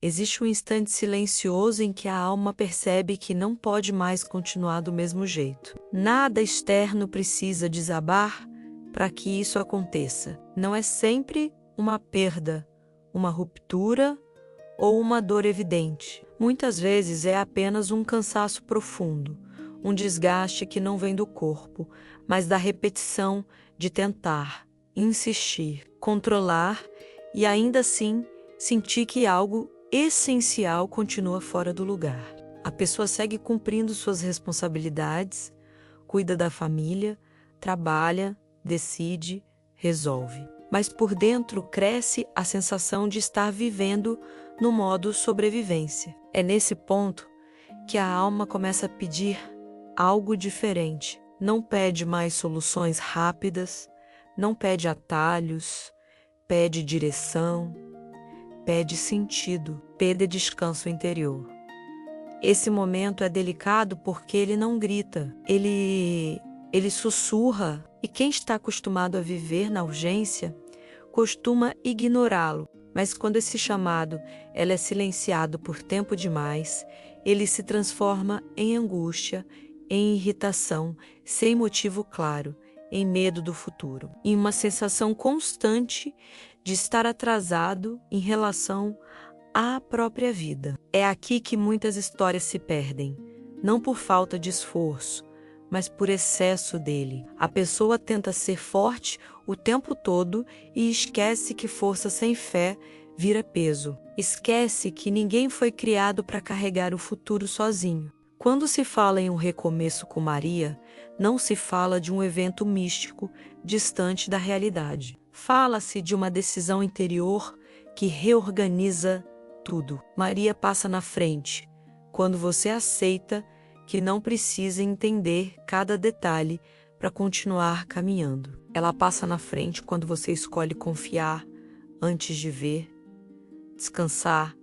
Existe um instante silencioso em que a alma percebe que não pode mais continuar do mesmo jeito. Nada externo precisa desabar para que isso aconteça. Não é sempre uma perda, uma ruptura ou uma dor evidente. Muitas vezes é apenas um cansaço profundo, um desgaste que não vem do corpo, mas da repetição de tentar, insistir, controlar e ainda assim sentir que algo essencial continua fora do lugar. A pessoa segue cumprindo suas responsabilidades, cuida da família, trabalha, decide, resolve. Mas por dentro cresce a sensação de estar vivendo no modo sobrevivência. É nesse ponto que a alma começa a pedir algo diferente. Não pede mais soluções rápidas, não pede atalhos, pede direção, pede sentido, pede descanso interior. Esse momento é delicado porque ele não grita, ele sussurra, e quem está acostumado a viver na urgência costuma ignorá-lo. Mas quando esse chamado é silenciado por tempo demais, ele se transforma em angústia, em irritação, sem motivo claro, em medo do futuro, em uma sensação constante de estar atrasado em relação à própria vida. É aqui que muitas histórias se perdem, não por falta de esforço, mas por excesso dele. A pessoa tenta ser forte o tempo todo e esquece que força sem fé vira peso. Esquece que ninguém foi criado para carregar o futuro sozinho. Quando se fala em um recomeço com Maria, não se fala de um evento místico distante da realidade. Fala-se de uma decisão interior que reorganiza tudo. Maria passa na frente, quando você aceita que não precisa entender cada detalhe para continuar caminhando. Ela passa na frente quando você escolhe confiar antes de ver, descansar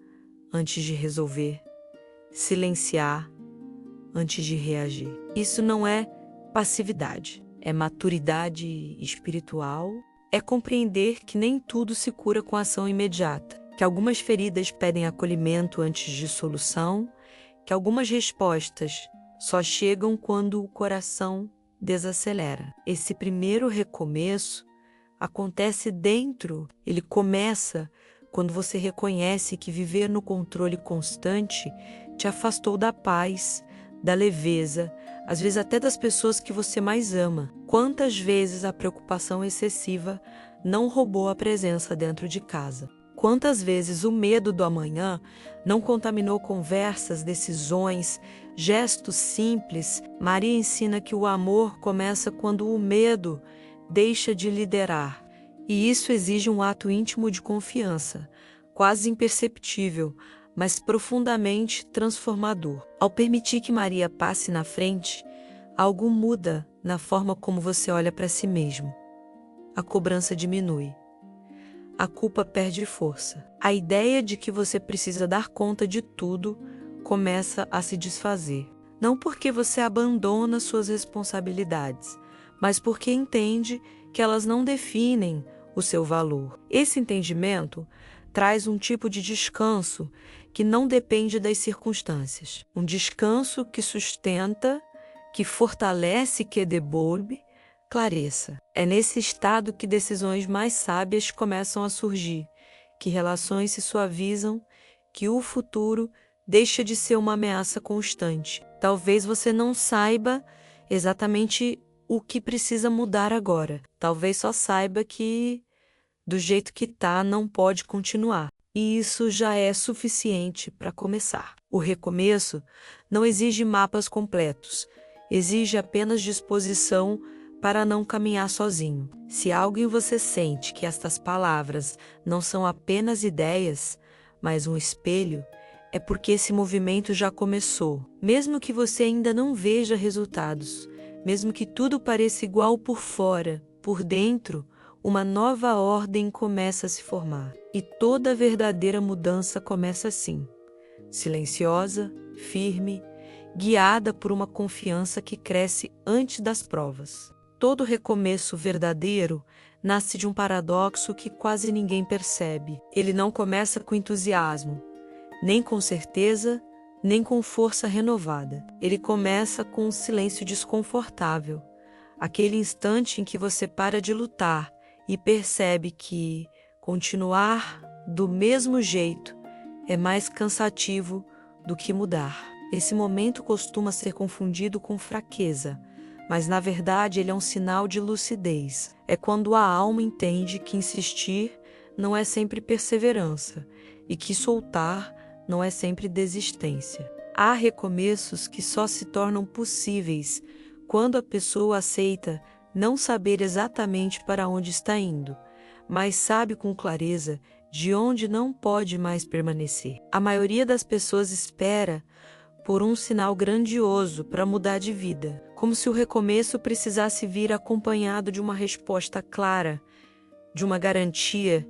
antes de resolver, silenciar antes de reagir. Isso não é passividade, é maturidade espiritual, é compreender que nem tudo se cura com ação imediata, que algumas feridas pedem acolhimento antes de solução, que algumas respostas só chegam quando o coração desacelera. Esse primeiro recomeço acontece dentro, ele começa quando você reconhece que viver no controle constante te afastou da paz, da leveza, às vezes até das pessoas que você mais ama. Quantas vezes a preocupação excessiva não roubou a presença dentro de casa? Quantas vezes o medo do amanhã não contaminou conversas, decisões, gestos simples? Maria ensina que o amor começa quando o medo deixa de liderar. E isso exige um ato íntimo de confiança, quase imperceptível, mas profundamente transformador. Ao permitir que Maria passe na frente, algo muda na forma como você olha para si mesmo. A cobrança diminui. A culpa perde força. A ideia de que você precisa dar conta de tudo começa a se desfazer. Não porque você abandona suas responsabilidades, mas porque entende que elas não definem o seu valor. Esse entendimento traz um tipo de descanso que não depende das circunstâncias. Um descanso que sustenta, que fortalece, que devolve clareza. É nesse estado que decisões mais sábias começam a surgir, que relações se suavizam, que o futuro deixa de ser uma ameaça constante. Talvez você não saiba exatamente o que precisa mudar agora. Talvez só saiba que do jeito que tá não pode continuar. E isso já é suficiente para começar. O recomeço não exige mapas completos, exige apenas disposição para não caminhar sozinho. Se algo em você sente que estas palavras não são apenas ideias, mas um espelho, é porque esse movimento já começou. Mesmo que você ainda não veja resultados, mesmo que tudo pareça igual por fora, por dentro, uma nova ordem começa a se formar. E toda verdadeira mudança começa assim, silenciosa, firme, guiada por uma confiança que cresce antes das provas. Todo recomeço verdadeiro nasce de um paradoxo que quase ninguém percebe. Ele não começa com entusiasmo, nem com certeza, nem com força renovada. Ele começa com um silêncio desconfortável, aquele instante em que você para de lutar e percebe que continuar do mesmo jeito é mais cansativo do que mudar. Esse momento costuma ser confundido com fraqueza, mas na verdade ele é um sinal de lucidez. É quando a alma entende que insistir não é sempre perseverança e que soltar não é sempre desistência. Há recomeços que só se tornam possíveis quando a pessoa aceita não saber exatamente para onde está indo, mas sabe com clareza de onde não pode mais permanecer. A maioria das pessoas espera por um sinal grandioso para mudar de vida, como se o recomeço precisasse vir acompanhado de uma resposta clara, de uma garantia,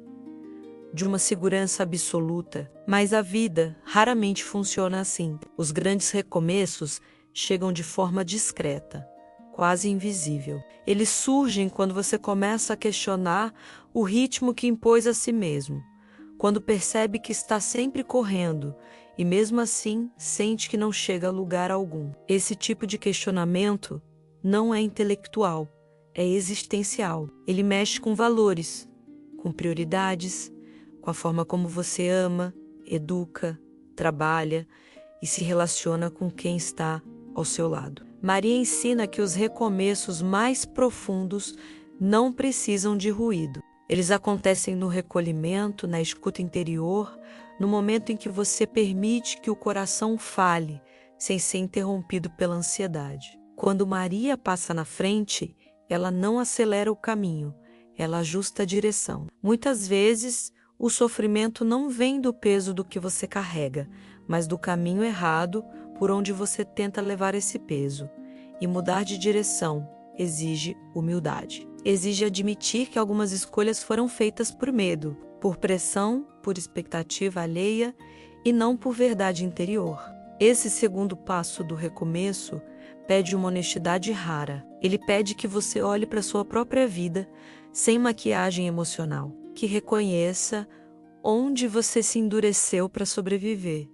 de uma segurança absoluta. Mas a vida raramente funciona assim. Os grandes recomeços chegam de forma discreta, quase invisível. Eles surgem quando você começa a questionar o ritmo que impôs a si mesmo, quando percebe que está sempre correndo e mesmo assim sente que não chega a lugar algum. Esse tipo de questionamento não é intelectual, é existencial. Ele mexe com valores, com prioridades, com a forma como você ama, educa, trabalha e se relaciona com quem está ao seu lado. Maria ensina que os recomeços mais profundos não precisam de ruído. Eles acontecem no recolhimento, na escuta interior, no momento em que você permite que o coração fale, sem ser interrompido pela ansiedade. Quando Maria passa na frente, ela não acelera o caminho, ela ajusta a direção. Muitas vezes, o sofrimento não vem do peso do que você carrega, mas do caminho errado por onde você tenta levar esse peso. E mudar de direção exige humildade. Exige admitir que algumas escolhas foram feitas por medo, por pressão, por expectativa alheia e não por verdade interior. Esse segundo passo do recomeço pede uma honestidade rara. Ele pede que você olhe para sua própria vida sem maquiagem emocional, que reconheça onde você se endureceu para sobreviver,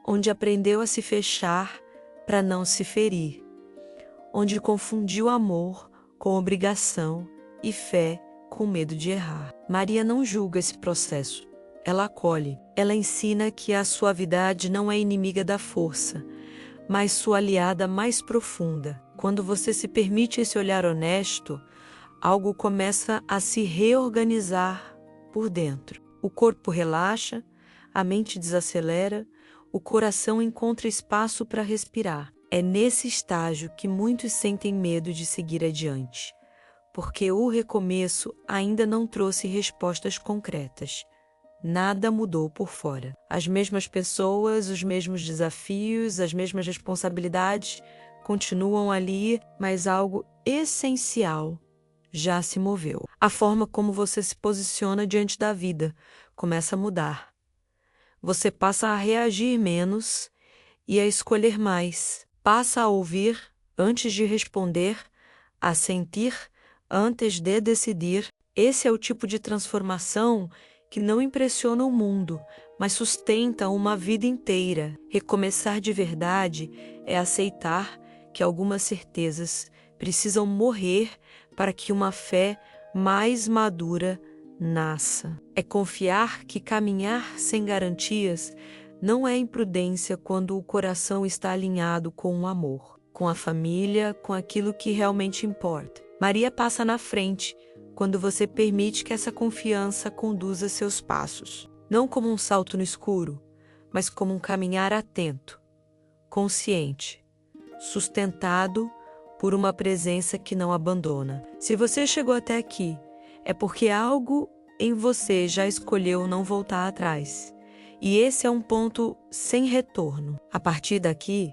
onde aprendeu a se fechar para não se ferir, onde confundiu amor com obrigação e fé com medo de errar. Maria não julga esse processo, ela acolhe. Ela ensina que a suavidade não é inimiga da força, mas sua aliada mais profunda. Quando você se permite esse olhar honesto, algo começa a se reorganizar por dentro. O corpo relaxa, a mente desacelera, o coração encontra espaço para respirar. É nesse estágio que muitos sentem medo de seguir adiante, porque o recomeço ainda não trouxe respostas concretas. Nada mudou por fora. As mesmas pessoas, os mesmos desafios, as mesmas responsabilidades continuam ali, mas algo essencial já se moveu. A forma como você se posiciona diante da vida começa a mudar. Você passa a reagir menos e a escolher mais. Passa a ouvir antes de responder, a sentir antes de decidir. Esse é o tipo de transformação que não impressiona o mundo, mas sustenta uma vida inteira. Recomeçar de verdade é aceitar que algumas certezas precisam morrer para que uma fé mais madura nasça. É confiar que caminhar sem garantias não é imprudência quando o coração está alinhado com o amor, com a família, com aquilo que realmente importa. Maria passa na frente quando você permite que essa confiança conduza seus passos, não como um salto no escuro, mas como um caminhar atento, consciente, sustentado por uma presença que não abandona. Se você chegou até aqui, é porque algo em você já escolheu não voltar atrás. E esse é um ponto sem retorno. A partir daqui,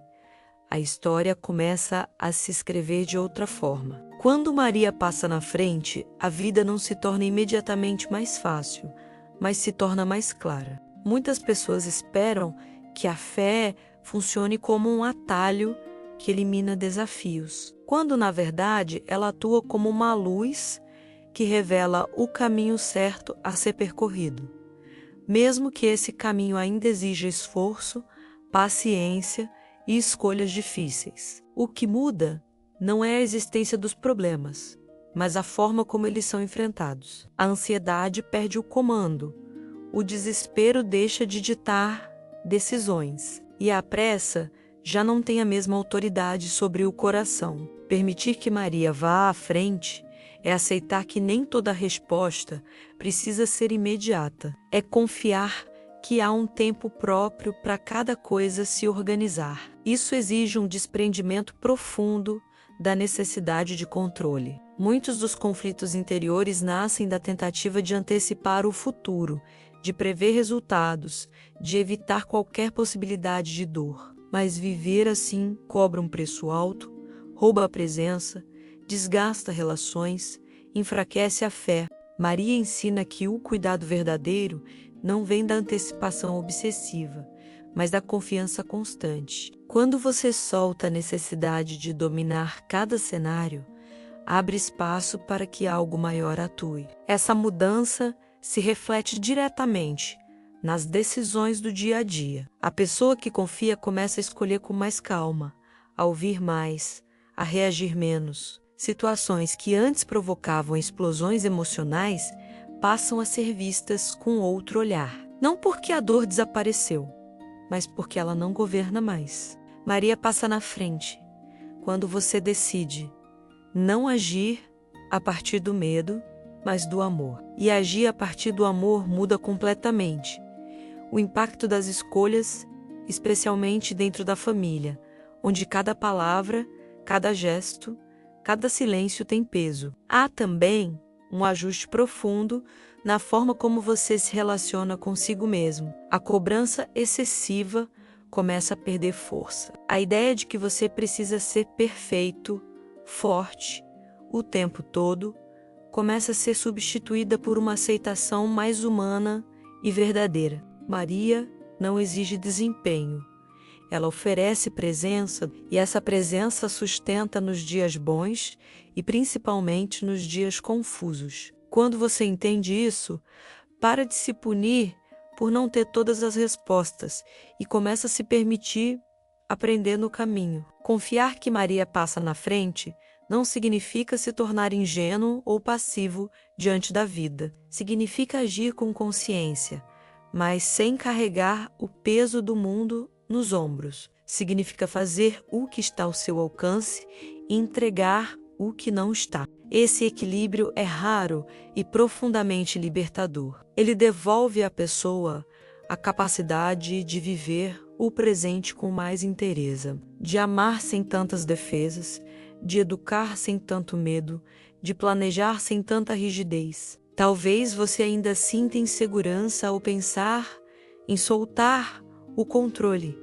a história começa a se escrever de outra forma. Quando Maria passa na frente, a vida não se torna imediatamente mais fácil, mas se torna mais clara. Muitas pessoas esperam que a fé funcione como um atalho que elimina desafios, quando, na verdade, ela atua como uma luz que revela o caminho certo a ser percorrido. mesmo que esse caminho ainda exija esforço, paciência e escolhas difíceis. O que muda não é a existência dos problemas, mas a forma como eles são enfrentados. A ansiedade perde o comando, o desespero deixa de ditar decisões, e a pressa já não tem a mesma autoridade sobre o coração. Permitir que Maria vá à frente é aceitar que nem toda resposta precisa ser imediata. É confiar que há um tempo próprio para cada coisa se organizar. Isso exige um desprendimento profundo da necessidade de controle. Muitos dos conflitos interiores nascem da tentativa de antecipar o futuro, de prever resultados, de evitar qualquer possibilidade de dor. Mas viver assim cobra um preço alto, rouba a presença, desgasta relações, enfraquece a fé. Maria ensina que o cuidado verdadeiro não vem da antecipação obsessiva, mas da confiança constante. Quando você solta a necessidade de dominar cada cenário, abre espaço para que algo maior atue. Essa mudança se reflete diretamente nas decisões do dia a dia. A pessoa que confia começa a escolher com mais calma, a ouvir mais, a reagir menos. Situações que antes provocavam explosões emocionais passam a ser vistas com outro olhar. Não porque a dor desapareceu, mas porque ela não governa mais. Maria passa na frente quando você decide não agir a partir do medo, mas do amor. E agir a partir do amor muda completamente o impacto das escolhas, especialmente dentro da família, onde cada palavra, cada gesto, cada silêncio tem peso. Há também um ajuste profundo na forma como você se relaciona consigo mesmo. A cobrança excessiva começa a perder força. A ideia de que você precisa ser perfeito, forte, o tempo todo, começa a ser substituída por uma aceitação mais humana e verdadeira. Maria não exige desempenho. Ela oferece presença e essa presença sustenta nos dias bons e principalmente nos dias confusos. Quando você entende isso, para de se punir por não ter todas as respostas e começa a se permitir aprender no caminho. Confiar que Maria passa na frente não significa se tornar ingênuo ou passivo diante da vida. Significa agir com consciência, mas sem carregar o peso do mundo nos ombros. Significa fazer o que está ao seu alcance e entregar o que não está. Esse equilíbrio é raro e profundamente libertador. Ele devolve à pessoa a capacidade de viver o presente com mais inteireza, de amar sem tantas defesas, de educar sem tanto medo, de planejar sem tanta rigidez. Talvez você ainda sinta insegurança ao pensar em soltar o controle.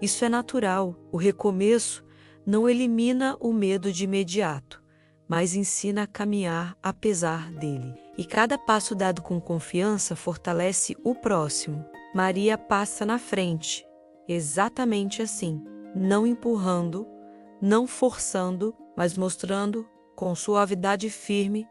Isso é natural. O recomeço não elimina o medo de imediato, mas ensina a caminhar apesar dele. E cada passo dado com confiança fortalece o próximo. Maria passa na frente, exatamente assim, não empurrando, não forçando, mas mostrando com suavidade firme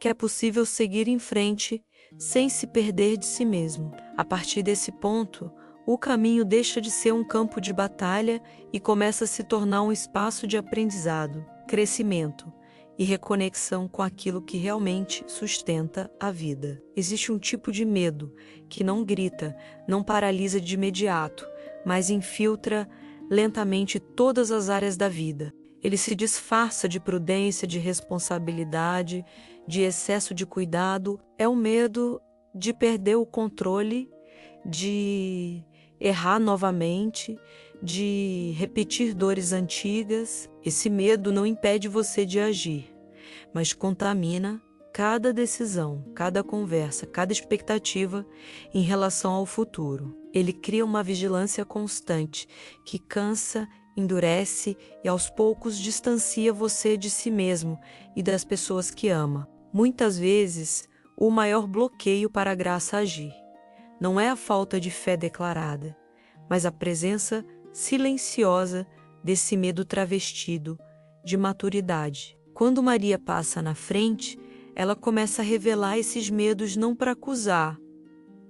que é possível seguir em frente sem se perder de si mesmo. A partir desse ponto, o caminho deixa de ser um campo de batalha e começa a se tornar um espaço de aprendizado, crescimento e reconexão com aquilo que realmente sustenta a vida. Existe um tipo de medo que não grita, não paralisa de imediato, mas infiltra lentamente todas as áreas da vida. Ele se disfarça de prudência, de responsabilidade, de excesso de cuidado. É o medo de perder o controle, de errar novamente, de repetir dores antigas. Esse medo não impede você de agir, mas contamina cada decisão, cada conversa, cada expectativa em relação ao futuro. Ele cria uma vigilância constante que cansa, endurece e aos poucos distancia você de si mesmo e das pessoas que ama. Muitas vezes, o maior bloqueio para a graça agir não é a falta de fé declarada, mas a presença silenciosa desse medo travestido de maturidade. Quando Maria passa na frente, ela começa a revelar esses medos não para acusar,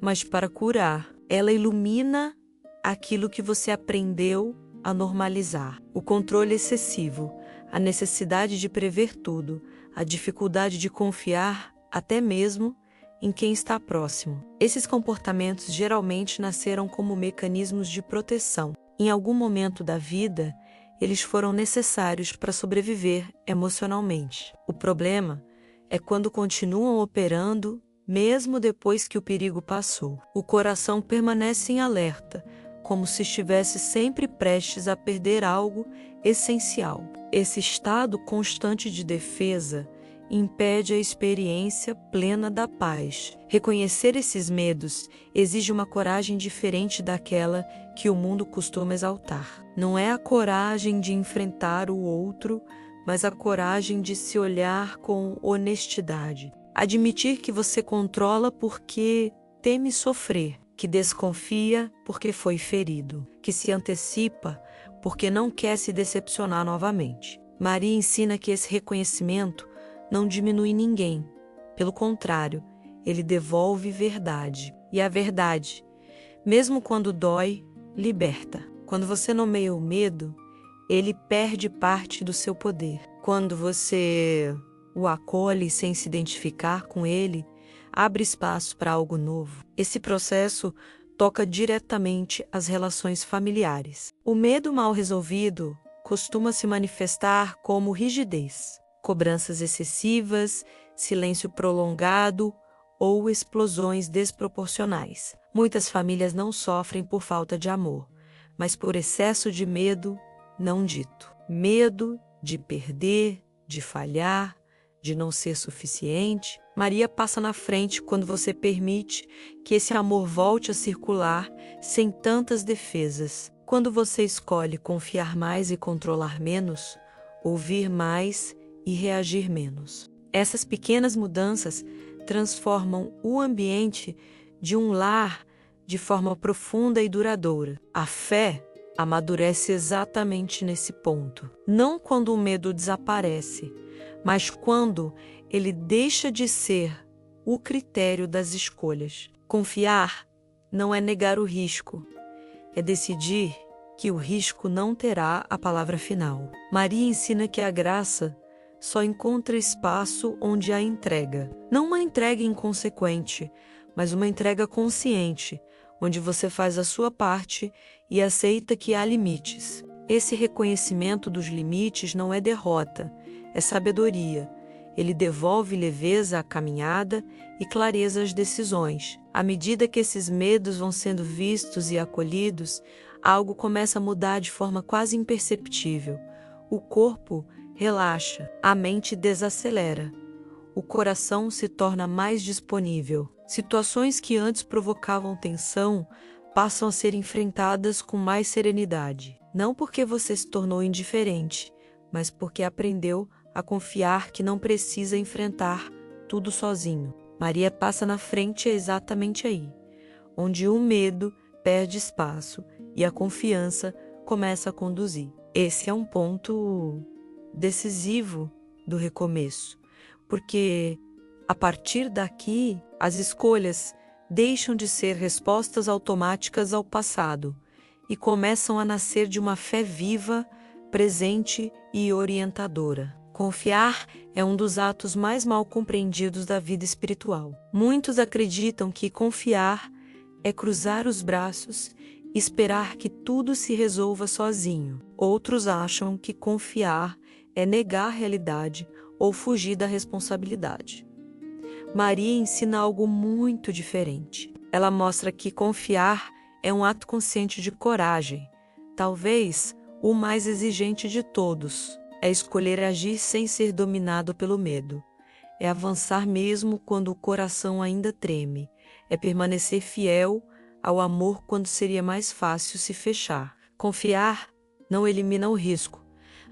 mas para curar. Ela ilumina aquilo que você aprendeu a normalizar. O controle excessivo, a necessidade de prever tudo, a dificuldade de confiar até mesmo em quem está próximo. Esses comportamentos geralmente nasceram como mecanismos de proteção. Em algum momento da vida, eles foram necessários para sobreviver emocionalmente. O problema é quando continuam operando mesmo depois que o perigo passou. O coração permanece em alerta, como se estivesse sempre prestes a perder algo essencial. Esse estado constante de defesa impede a experiência plena da paz. Reconhecer esses medos exige uma coragem diferente daquela que o mundo costuma exaltar. Não é a coragem de enfrentar o outro, mas a coragem de se olhar com honestidade. Admitir que você controla porque teme sofrer, que desconfia porque foi ferido, que se antecipa porque não quer se decepcionar novamente. Maria ensina que esse reconhecimento não diminui ninguém. Pelo contrário, ele devolve verdade. E a verdade, mesmo quando dói, liberta. Quando você nomeia o medo, ele perde parte do seu poder. Quando você o acolhe sem se identificar com ele, abre espaço para algo novo. Esse processo toca diretamente as relações familiares. O medo mal resolvido costuma se manifestar como rigidez, cobranças excessivas, silêncio prolongado ou explosões desproporcionais. Muitas famílias não sofrem por falta de amor, mas por excesso de medo não dito. Medo de perder, de falhar, de não ser suficiente. Maria passa na frente quando você permite que esse amor volte a circular sem tantas defesas. Quando você escolhe confiar mais e controlar menos, ouvir mais e reagir menos. Essas pequenas mudanças transformam o ambiente de um lar de forma profunda e duradoura. A fé amadurece exatamente nesse ponto. Não quando o medo desaparece, mas quando ele deixa de ser o critério das escolhas. Confiar não é negar o risco, é decidir que o risco não terá a palavra final. Maria ensina que a graça só encontra espaço onde a entrega. Não uma entrega inconsequente, mas uma entrega consciente, onde você faz a sua parte e aceita que há limites. Esse reconhecimento dos limites não é derrota, é sabedoria. Ele devolve leveza à caminhada e clareza às decisões. À medida que esses medos vão sendo vistos e acolhidos, algo começa a mudar de forma quase imperceptível. O corpo relaxa, a mente desacelera. O coração se torna mais disponível. Situações que antes provocavam tensão passam a ser enfrentadas com mais serenidade. Não porque você se tornou indiferente, mas porque aprendeu a confiar que não precisa enfrentar tudo sozinho. Maria passa na frente exatamente aí, onde o medo perde espaço e a confiança começa a conduzir. Esse é um ponto decisivo do recomeço, porque a partir daqui as escolhas deixam de ser respostas automáticas ao passado e começam a nascer de uma fé viva, presente e orientadora. Confiar é um dos atos mais mal compreendidos da vida espiritual. Muitos acreditam que confiar é cruzar os braços e esperar que tudo se resolva sozinho. Outros acham que confiar é negar a realidade ou fugir da responsabilidade. Maria ensina algo muito diferente. Ela mostra que confiar é um ato consciente de coragem, talvez o mais exigente de todos. É escolher agir sem ser dominado pelo medo. É avançar mesmo quando o coração ainda treme. É permanecer fiel ao amor quando seria mais fácil se fechar. Confiar não elimina o risco,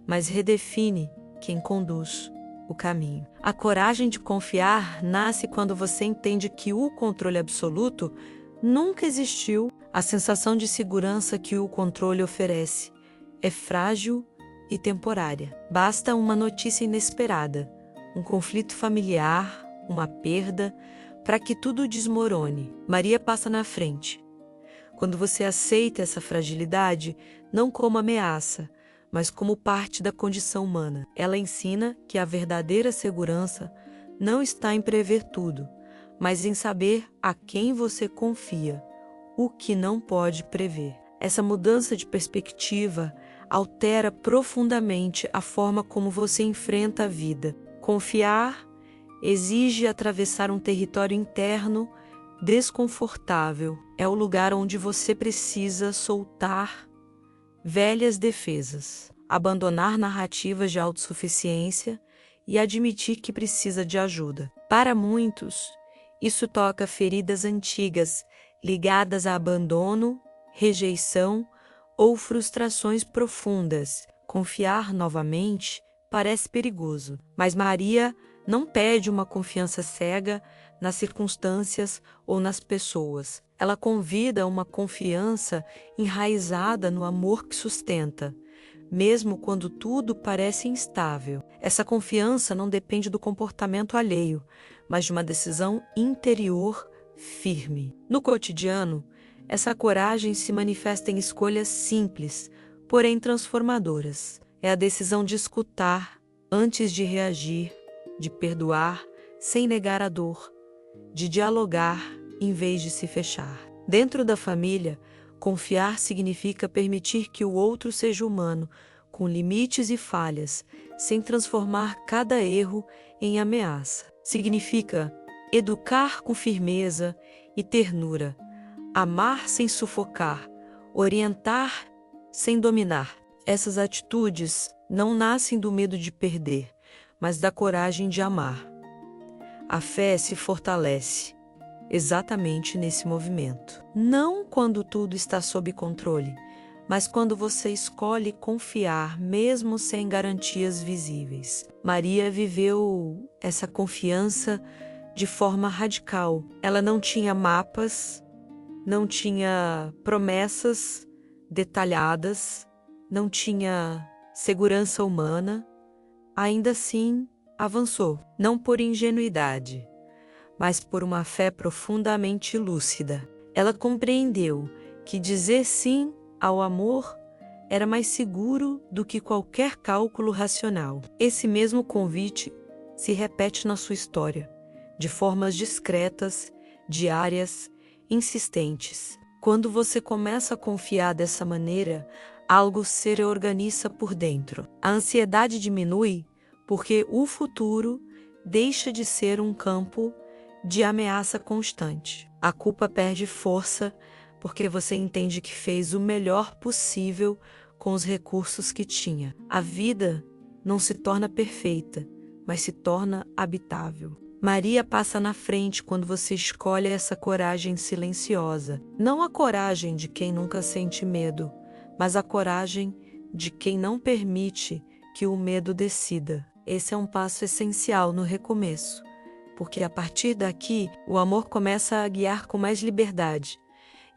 mas redefine quem conduz o caminho. A coragem de confiar nasce quando você entende que o controle absoluto nunca existiu. A sensação de segurança que o controle oferece é frágil e temporária. Basta uma notícia inesperada, um conflito familiar, uma perda, para que tudo desmorone. Maria passa na frente. Quando você aceita essa fragilidade, não como ameaça, mas como parte da condição humana. Ela ensina que a verdadeira segurança não está em prever tudo, mas em saber a quem você confia, o que não pode prever. Essa mudança de perspectiva altera profundamente a forma como você enfrenta a vida. Confiar exige atravessar um território interno desconfortável. É o lugar onde você precisa soltar velhas defesas, abandonar narrativas de autossuficiência e admitir que precisa de ajuda. Para muitos, isso toca feridas antigas ligadas a abandono, rejeição ou frustrações profundas. Confiar novamente parece perigoso, mas Maria não pede uma confiança cega nas circunstâncias ou nas pessoas. Ela convida uma confiança enraizada no amor que sustenta, mesmo quando tudo parece instável. Essa confiança não depende do comportamento alheio, mas de uma decisão interior firme. No cotidiano, essa coragem se manifesta em escolhas simples, porém transformadoras. É a decisão de escutar antes de reagir, de perdoar sem negar a dor, de dialogar em vez de se fechar. Dentro da família, confiar significa permitir que o outro seja humano, com limites e falhas, sem transformar cada erro em ameaça. Significa educar com firmeza e ternura, amar sem sufocar, orientar sem dominar. Essas atitudes não nascem do medo de perder, mas da coragem de amar. A fé se fortalece exatamente nesse movimento. Não quando tudo está sob controle, mas quando você escolhe confiar mesmo sem garantias visíveis. Maria viveu essa confiança de forma radical. Ela não tinha mapas, não tinha promessas detalhadas, não tinha segurança humana. Ainda assim, avançou, não por ingenuidade, mas por uma fé profundamente lúcida. Ela compreendeu que dizer sim ao amor era mais seguro do que qualquer cálculo racional. Esse mesmo convite se repete na sua história, de formas discretas, diárias, insistentes. Quando você começa a confiar dessa maneira, algo se reorganiza por dentro. A ansiedade diminui porque o futuro deixa de ser um campo de ameaça constante. A culpa perde força porque você entende que fez o melhor possível com os recursos que tinha. A vida não se torna perfeita, mas se torna habitável. Maria passa na frente quando você escolhe essa coragem silenciosa. Não a coragem de quem nunca sente medo, mas a coragem de quem não permite que o medo decida. Esse é um passo essencial no recomeço, porque a partir daqui o amor começa a guiar com mais liberdade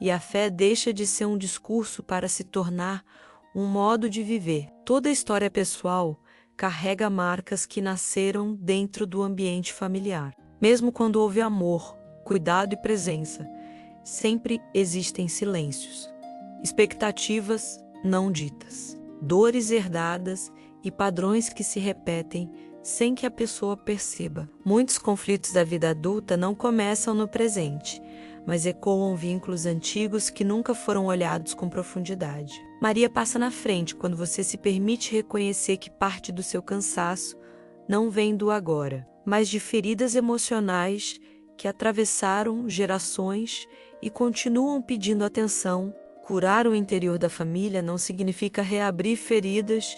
e a fé deixa de ser um discurso para se tornar um modo de viver. Toda história pessoal carrega marcas que nasceram dentro do ambiente familiar. Mesmo quando houve amor, cuidado e presença, sempre existem silêncios, expectativas não ditas, dores herdadas e padrões que se repetem sem que a pessoa perceba. Muitos conflitos da vida adulta não começam no presente, mas ecoam vínculos antigos que nunca foram olhados com profundidade. Maria passa na frente quando você se permite reconhecer que parte do seu cansaço não vem do agora, mas de feridas emocionais que atravessaram gerações e continuam pedindo atenção. Curar o interior da família não significa reabrir feridas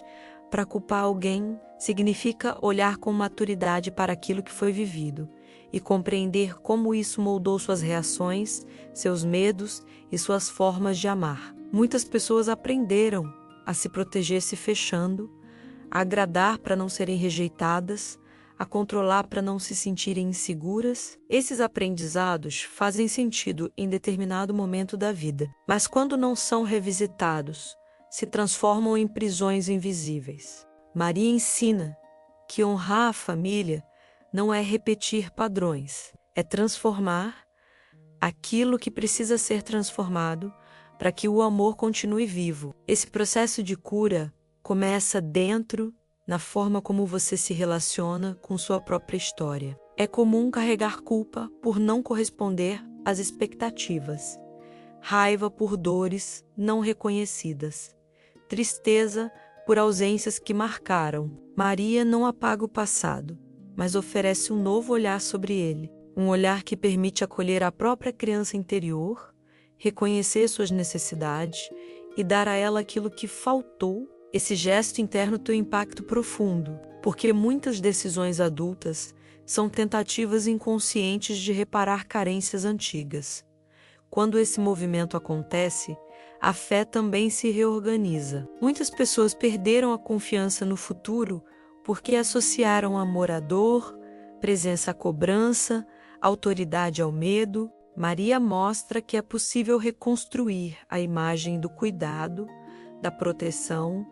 para culpar alguém, significa olhar com maturidade para aquilo que foi vivido e compreender como isso moldou suas reações, seus medos e suas formas de amar. Muitas pessoas aprenderam a se proteger se fechando, a agradar para não serem rejeitadas, a controlar para não se sentirem inseguras. Esses aprendizados fazem sentido em determinado momento da vida, mas quando não são revisitados, se transformam em prisões invisíveis. Maria ensina que honrar a família não é repetir padrões, é transformar aquilo que precisa ser transformado para que o amor continue vivo. Esse processo de cura começa dentro, na forma como você se relaciona com sua própria história. É comum carregar culpa por não corresponder às expectativas, raiva por dores não reconhecidas, tristeza por ausências que marcaram. Maria não apaga o passado, mas oferece um novo olhar sobre ele, um olhar que permite acolher a própria criança interior, reconhecer suas necessidades e dar a ela aquilo que faltou. Esse gesto interno tem um impacto profundo, porque muitas decisões adultas são tentativas inconscientes de reparar carências antigas. Quando esse movimento acontece, a fé também se reorganiza. Muitas pessoas perderam a confiança no futuro porque associaram amor à dor, presença à cobrança, autoridade ao medo. Maria mostra que é possível reconstruir a imagem do cuidado, da proteção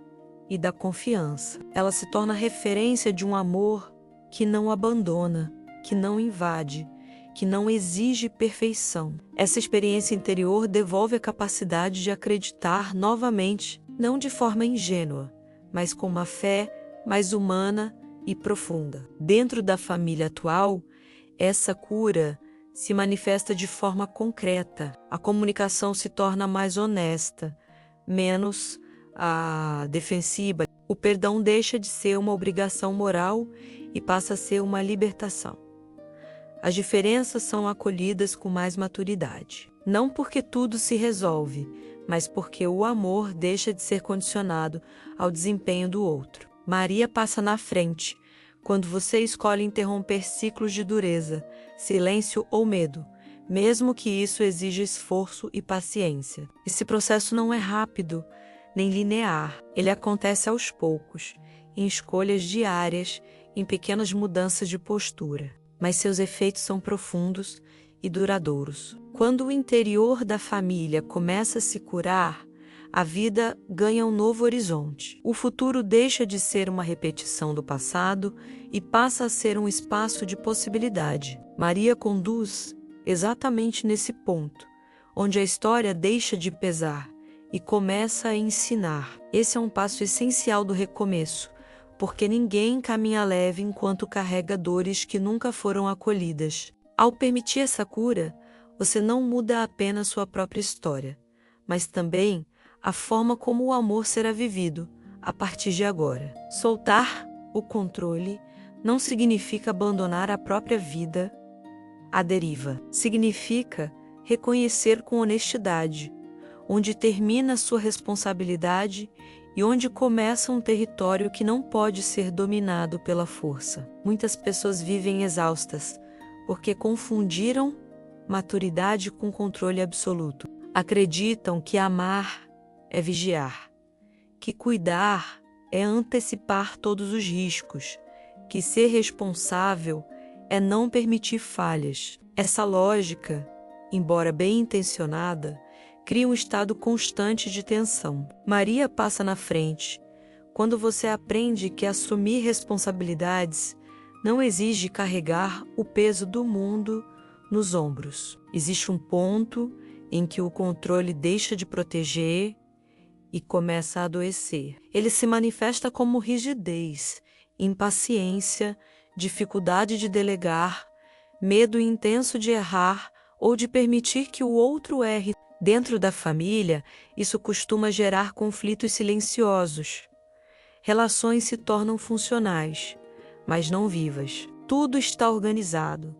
e da confiança. Ela se torna referência de um amor que não abandona, que não invade, que não exige perfeição. Essa experiência interior devolve a capacidade de acreditar novamente, não de forma ingênua, mas com uma fé mais humana e profunda. Dentro da família atual, essa cura se manifesta de forma concreta. A comunicação se torna mais honesta, menos defensiva. O perdão deixa de ser uma obrigação moral e passa a ser uma libertação. As diferenças são acolhidas com mais maturidade. Não porque tudo se resolve, mas porque o amor deixa de ser condicionado ao desempenho do outro. Maria passa na frente quando você escolhe interromper ciclos de dureza, silêncio ou medo, mesmo que isso exija esforço e paciência. Esse processo não é rápido nem linear. Ele acontece aos poucos, em escolhas diárias, em pequenas mudanças de postura. Mas seus efeitos são profundos e duradouros. Quando o interior da família começa a se curar, a vida ganha um novo horizonte. O futuro deixa de ser uma repetição do passado e passa a ser um espaço de possibilidade. Maria conduz exatamente nesse ponto, onde a história deixa de pesar e começa a ensinar. Esse é um passo essencial do recomeço, porque ninguém caminha leve enquanto carrega dores que nunca foram acolhidas. Ao permitir essa cura, você não muda apenas sua própria história, mas também a forma como o amor será vivido a partir de agora. Soltar o controle não significa abandonar a própria vida à deriva. Significa reconhecer com honestidade onde termina sua responsabilidade e onde começa um território que não pode ser dominado pela força. Muitas pessoas vivem exaustas porque confundiram maturidade com controle absoluto. Acreditam que amar é vigiar, que cuidar é antecipar todos os riscos, que ser responsável é não permitir falhas. Essa lógica, embora bem intencionada, cria um estado constante de tensão. Maria passa na frente quando você aprende que assumir responsabilidades não exige carregar o peso do mundo nos ombros. Existe um ponto em que o controle deixa de proteger e começa a adoecer. Ele se manifesta como rigidez, impaciência, dificuldade de delegar, medo intenso de errar ou de permitir que o outro erre. Dentro da família, isso costuma gerar conflitos silenciosos. Relações se tornam funcionais, mas não vivas. Tudo está organizado,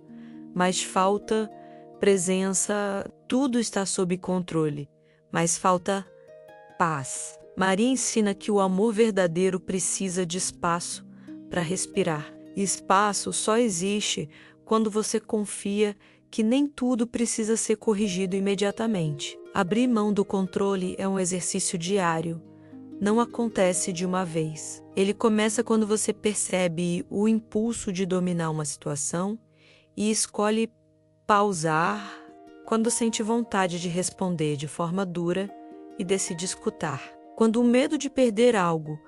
mas falta presença. Tudo está sob controle, mas falta paz. Maria ensina que o amor verdadeiro precisa de espaço para respirar. E espaço só existe quando você confia que nem tudo precisa ser corrigido imediatamente. Abrir mão do controle é um exercício diário. Não acontece de uma vez. Ele começa quando você percebe o impulso de dominar uma situação e escolhe pausar quando sente vontade de responder de forma dura e decide escutar. Quando o medo de perder algo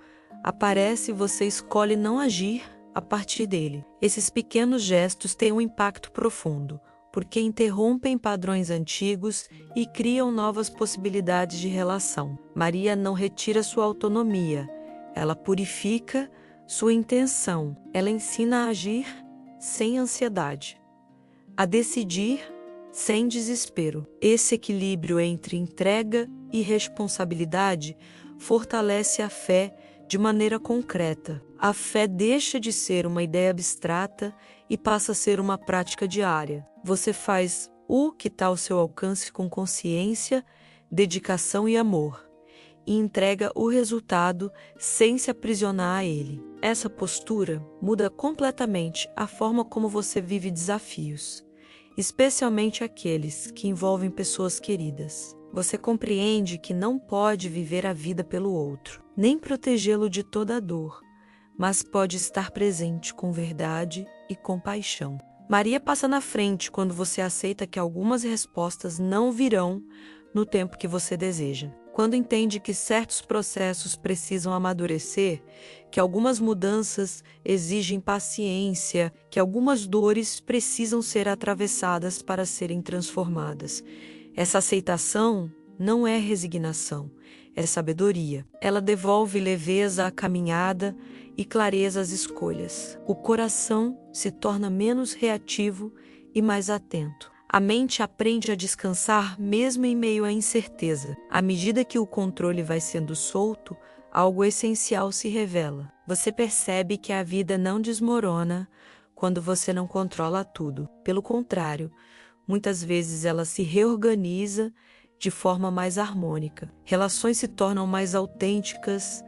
aparece, você escolhe não agir a partir dele. Esses pequenos gestos têm um impacto profundo, porque interrompem padrões antigos e criam novas possibilidades de relação. Maria não retira sua autonomia, ela purifica sua intenção. Ela ensina a agir sem ansiedade, a decidir sem desespero. Esse equilíbrio entre entrega e responsabilidade fortalece a fé de maneira concreta. A fé deixa de ser uma ideia abstrata e passa a ser uma prática diária. Você faz o que está ao seu alcance com consciência, dedicação e amor, e entrega o resultado sem se aprisionar a ele. Essa postura muda completamente a forma como você vive desafios, especialmente aqueles que envolvem pessoas queridas. Você compreende que não pode viver a vida pelo outro, nem protegê-lo de toda a dor, mas pode estar presente com verdade e compaixão. Maria passa na frente quando você aceita que algumas respostas não virão no tempo que você deseja. Quando entende que certos processos precisam amadurecer, que algumas mudanças exigem paciência, que algumas dores precisam ser atravessadas para serem transformadas. Essa aceitação não é resignação, é sabedoria. Ela devolve leveza à caminhada e clareza às escolhas. O coração se torna menos reativo e mais atento. A mente aprende a descansar mesmo em meio à incerteza. À medida que o controle vai sendo solto, algo essencial se revela. Você percebe que a vida não desmorona quando você não controla tudo. Pelo contrário, muitas vezes ela se reorganiza de forma mais harmônica. Relações se tornam mais autênticas,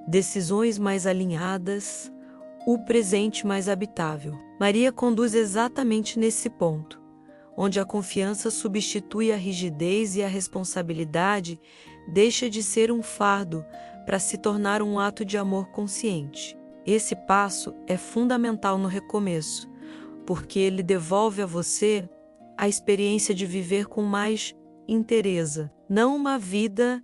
decisões mais alinhadas, o presente mais habitável. Maria conduz exatamente nesse ponto, onde a confiança substitui a rigidez e a responsabilidade deixa de ser um fardo para se tornar um ato de amor consciente. Esse passo é fundamental no recomeço, porque ele devolve a você a experiência de viver com mais inteireza, não uma vida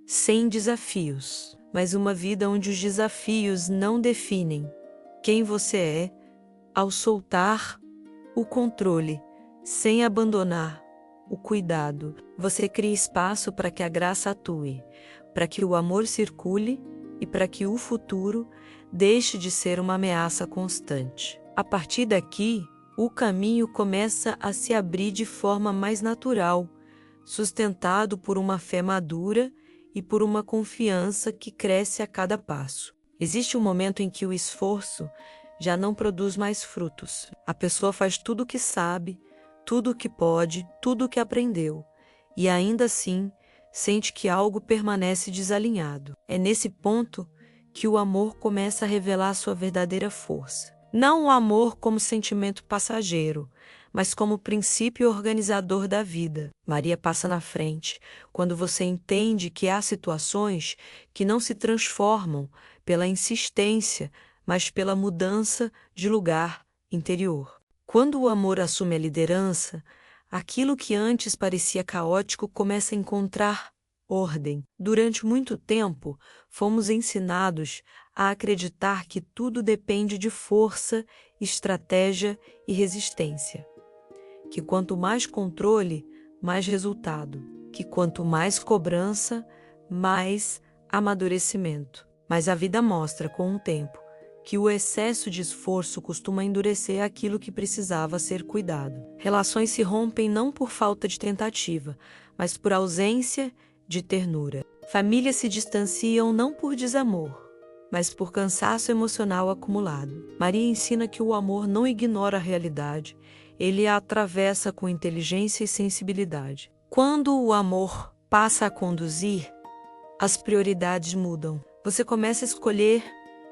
sem desafios, mas uma vida onde os desafios não definem quem você é, ao soltar o controle, sem abandonar o cuidado. Você cria espaço para que a graça atue, para que o amor circule e para que o futuro deixe de ser uma ameaça constante. A partir daqui, o caminho começa a se abrir de forma mais natural, sustentado por uma fé madura e por uma confiança que cresce a cada passo. Existe um momento em que o esforço já não produz mais frutos. A pessoa faz tudo o que sabe, tudo o que pode, tudo o que aprendeu, e ainda assim sente que algo permanece desalinhado. É nesse ponto que o amor começa a revelar sua verdadeira força. Não o amor como sentimento passageiro, mas como princípio organizador da vida. Maria passa na frente quando você entende que há situações que não se transformam pela insistência, mas pela mudança de lugar interior. Quando o amor assume a liderança, aquilo que antes parecia caótico começa a encontrar ordem. Durante muito tempo, fomos ensinados a acreditar que tudo depende de força, estratégia e resistência. Que quanto mais controle, mais resultado. Que quanto mais cobrança, mais amadurecimento. Mas a vida mostra, com o tempo, que o excesso de esforço costuma endurecer aquilo que precisava ser cuidado. Relações se rompem não por falta de tentativa, mas por ausência de ternura. Famílias se distanciam não por desamor, mas por cansaço emocional acumulado. Maria ensina que o amor não ignora a realidade, ele a atravessa com inteligência e sensibilidade. Quando o amor passa a conduzir, as prioridades mudam. Você começa a escolher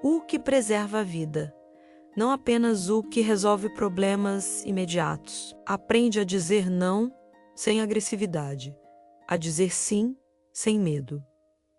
o que preserva a vida, não apenas o que resolve problemas imediatos. Aprende a dizer não sem agressividade, a dizer sim sem medo,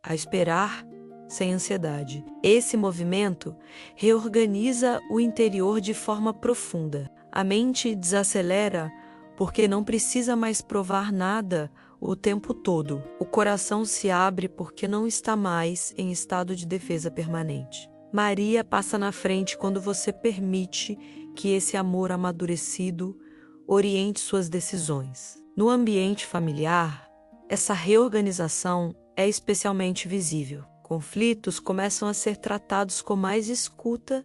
a esperar sem ansiedade. Esse movimento reorganiza o interior de forma profunda. A mente desacelera porque não precisa mais provar nada o tempo todo. O coração se abre porque não está mais em estado de defesa permanente. Maria passa na frente quando você permite que esse amor amadurecido oriente suas decisões. No ambiente familiar, essa reorganização é especialmente visível. Conflitos começam a ser tratados com mais escuta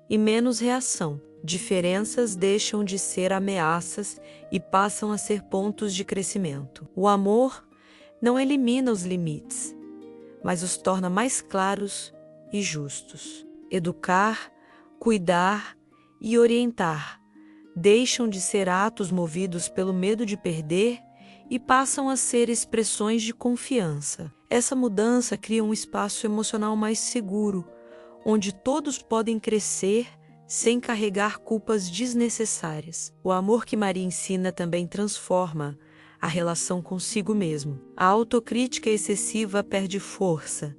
e menos reação. Diferenças deixam de ser ameaças e passam a ser pontos de crescimento. O amor não elimina os limites, mas os torna mais claros e justos. Educar, cuidar e orientar deixam de ser atos movidos pelo medo de perder e passam a ser expressões de confiança. Essa mudança cria um espaço emocional mais seguro, onde todos podem crescer sem carregar culpas desnecessárias. O amor que Maria ensina também transforma a relação consigo mesmo. A autocrítica excessiva perde força.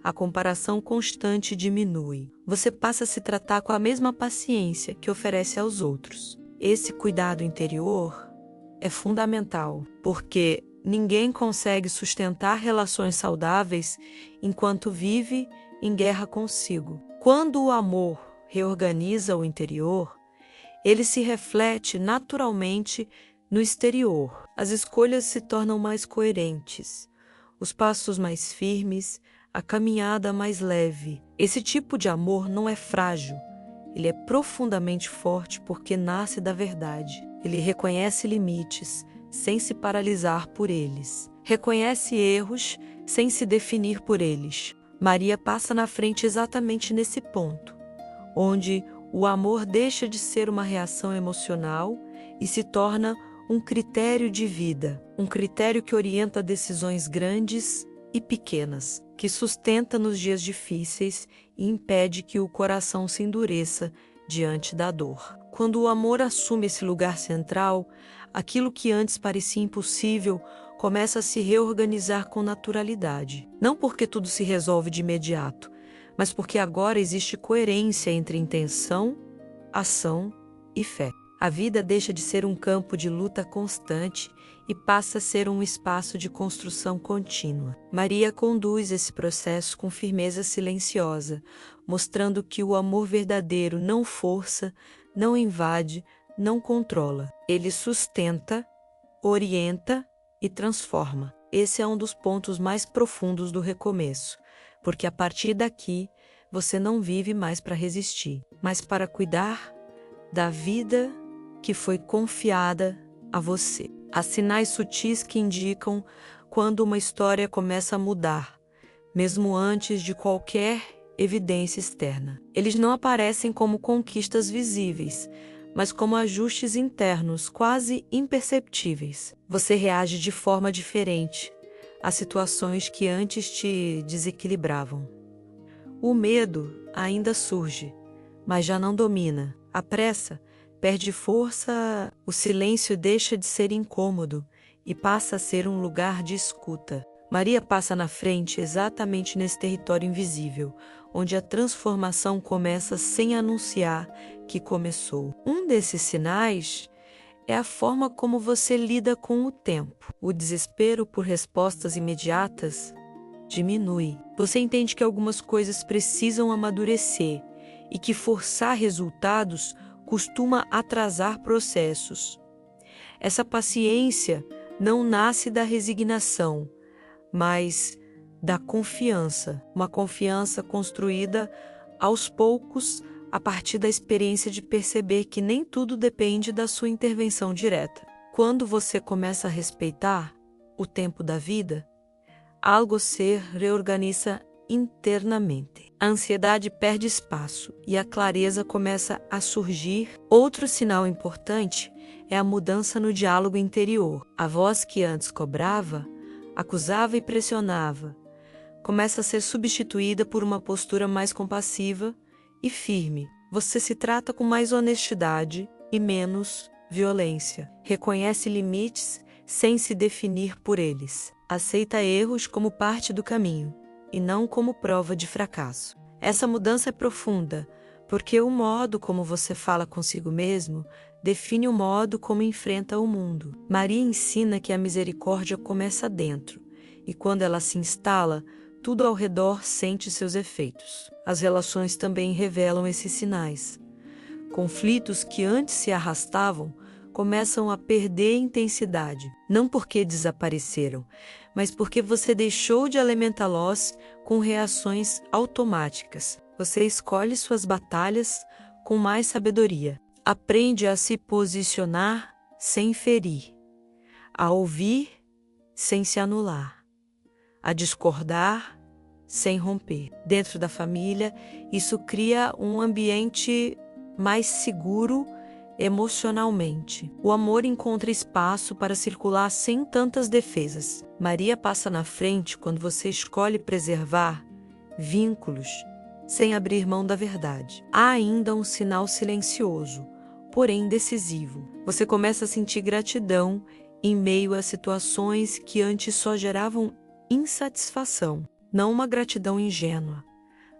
A comparação constante diminui. Você passa a se tratar com a mesma paciência que oferece aos outros. Esse cuidado interior é fundamental, porque ninguém consegue sustentar relações saudáveis enquanto vive em guerra consigo. Quando o amor reorganiza o interior, ele se reflete naturalmente no exterior. As escolhas se tornam mais coerentes, os passos mais firmes, a caminhada mais leve. Esse tipo de amor não é frágil, ele é profundamente forte porque nasce da verdade. Ele reconhece limites sem se paralisar por eles. Reconhece erros sem se definir por eles. Maria passa na frente exatamente nesse ponto, onde o amor deixa de ser uma reação emocional e se torna um critério de vida, um critério que orienta decisões grandes e pequenas, que sustenta nos dias difíceis e impede que o coração se endureça diante da dor. Quando o amor assume esse lugar central, aquilo que antes parecia impossível começa a se reorganizar com naturalidade. Não porque tudo se resolve de imediato, mas porque agora existe coerência entre intenção, ação e fé. A vida deixa de ser um campo de luta constante e passa a ser um espaço de construção contínua. Maria conduz esse processo com firmeza silenciosa, mostrando que o amor verdadeiro não força, não invade, não controla. Ele sustenta, orienta e transforma. Esse é um dos pontos mais profundos do recomeço, porque a partir daqui você não vive mais para resistir, mas para cuidar da vida que foi confiada a você. Há sinais sutis que indicam quando uma história começa a mudar, mesmo antes de qualquer evidência externa. Eles não aparecem como conquistas visíveis, mas como ajustes internos quase imperceptíveis. Você reage de forma diferente a situações que antes te desequilibravam. O medo ainda surge, mas já não domina. A pressa perde força, o silêncio deixa de ser incômodo e passa a ser um lugar de escuta. Maria passa na frente exatamente nesse território invisível, onde a transformação começa sem anunciar que começou. Um desses sinais é a forma como você lida com o tempo. O desespero por respostas imediatas diminui. Você entende que algumas coisas precisam amadurecer e que forçar resultados costuma atrasar processos. Essa paciência não nasce da resignação, mas da confiança, uma confiança construída aos poucos a partir da experiência de perceber que nem tudo depende da sua intervenção direta. Quando você começa a respeitar o tempo da vida, algo se reorganiza internamente. A ansiedade perde espaço e a clareza começa a surgir. Outro sinal importante é a mudança no diálogo interior. A voz que antes cobrava, acusava e pressionava, começa a ser substituída por uma postura mais compassiva e firme. Você se trata com mais honestidade e menos violência. Reconhece limites sem se definir por eles. Aceita erros como parte do caminho e não como prova de fracasso. Essa mudança é profunda, porque o modo como você fala consigo mesmo define o modo como enfrenta o mundo. Maria ensina que a misericórdia começa dentro, e quando ela se instala, tudo ao redor sente seus efeitos. As relações também revelam esses sinais. Conflitos que antes se arrastavam começam a perder intensidade, não porque desapareceram, mas porque você deixou de alimentá-los com reações automáticas. Você escolhe suas batalhas com mais sabedoria. Aprende a se posicionar sem ferir, a ouvir sem se anular, a discordar sem romper. Dentro da família, isso cria um ambiente mais seguro emocionalmente. O amor encontra espaço para circular sem tantas defesas. Maria passa na frente quando você escolhe preservar vínculos sem abrir mão da verdade. Há ainda um sinal silencioso, porém decisivo. Você começa a sentir gratidão em meio a situações que antes só geravam insatisfação. Não uma gratidão ingênua,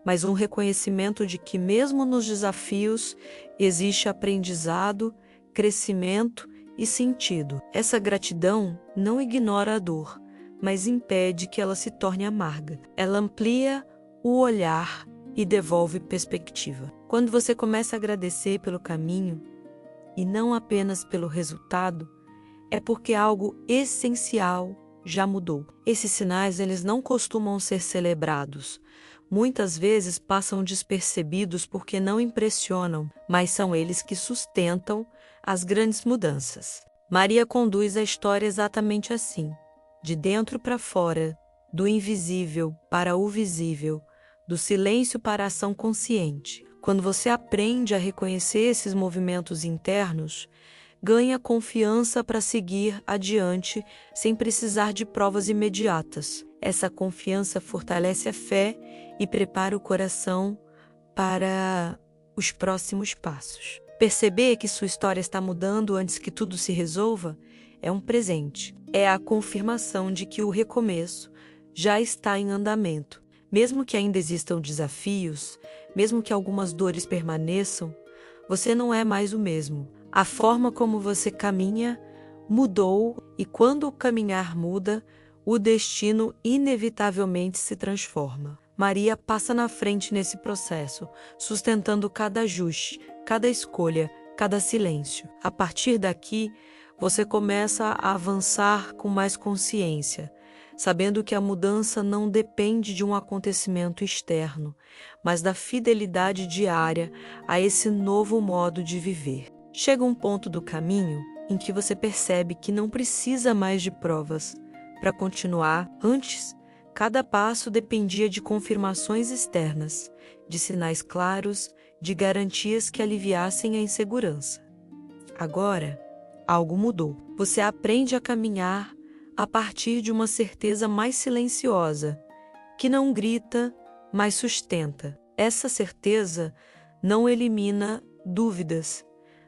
mas um reconhecimento de que mesmo nos desafios existe aprendizado, crescimento e sentido. Essa gratidão não ignora a dor, mas impede que ela se torne amarga. Ela amplia o olhar e devolve perspectiva. Quando você começa a agradecer pelo caminho e não apenas pelo resultado, é porque algo essencial já mudou. Esses sinais, eles não costumam ser celebrados. Muitas vezes passam despercebidos porque não impressionam, mas são eles que sustentam as grandes mudanças. Maria conduz a história exatamente assim, de dentro para fora, do invisível para o visível, do silêncio para a ação consciente. Quando você aprende a reconhecer esses movimentos internos, ganha confiança para seguir adiante sem precisar de provas imediatas. Essa confiança fortalece a fé e prepara o coração para os próximos passos. Perceber que sua história está mudando antes que tudo se resolva é um presente. É a confirmação de que o recomeço já está em andamento. Mesmo que ainda existam desafios, mesmo que algumas dores permaneçam, você não é mais o mesmo. A forma como você caminha mudou e quando o caminhar muda, o destino inevitavelmente se transforma. Maria passa na frente nesse processo, sustentando cada ajuste, cada escolha, cada silêncio. A partir daqui, você começa a avançar com mais consciência, sabendo que a mudança não depende de um acontecimento externo, mas da fidelidade diária a esse novo modo de viver. Chega um ponto do caminho em que você percebe que não precisa mais de provas para continuar. Antes, cada passo dependia de confirmações externas, de sinais claros, de garantias que aliviassem a insegurança. Agora, algo mudou. Você aprende a caminhar a partir de uma certeza mais silenciosa, que não grita, mas sustenta. Essa certeza não elimina dúvidas,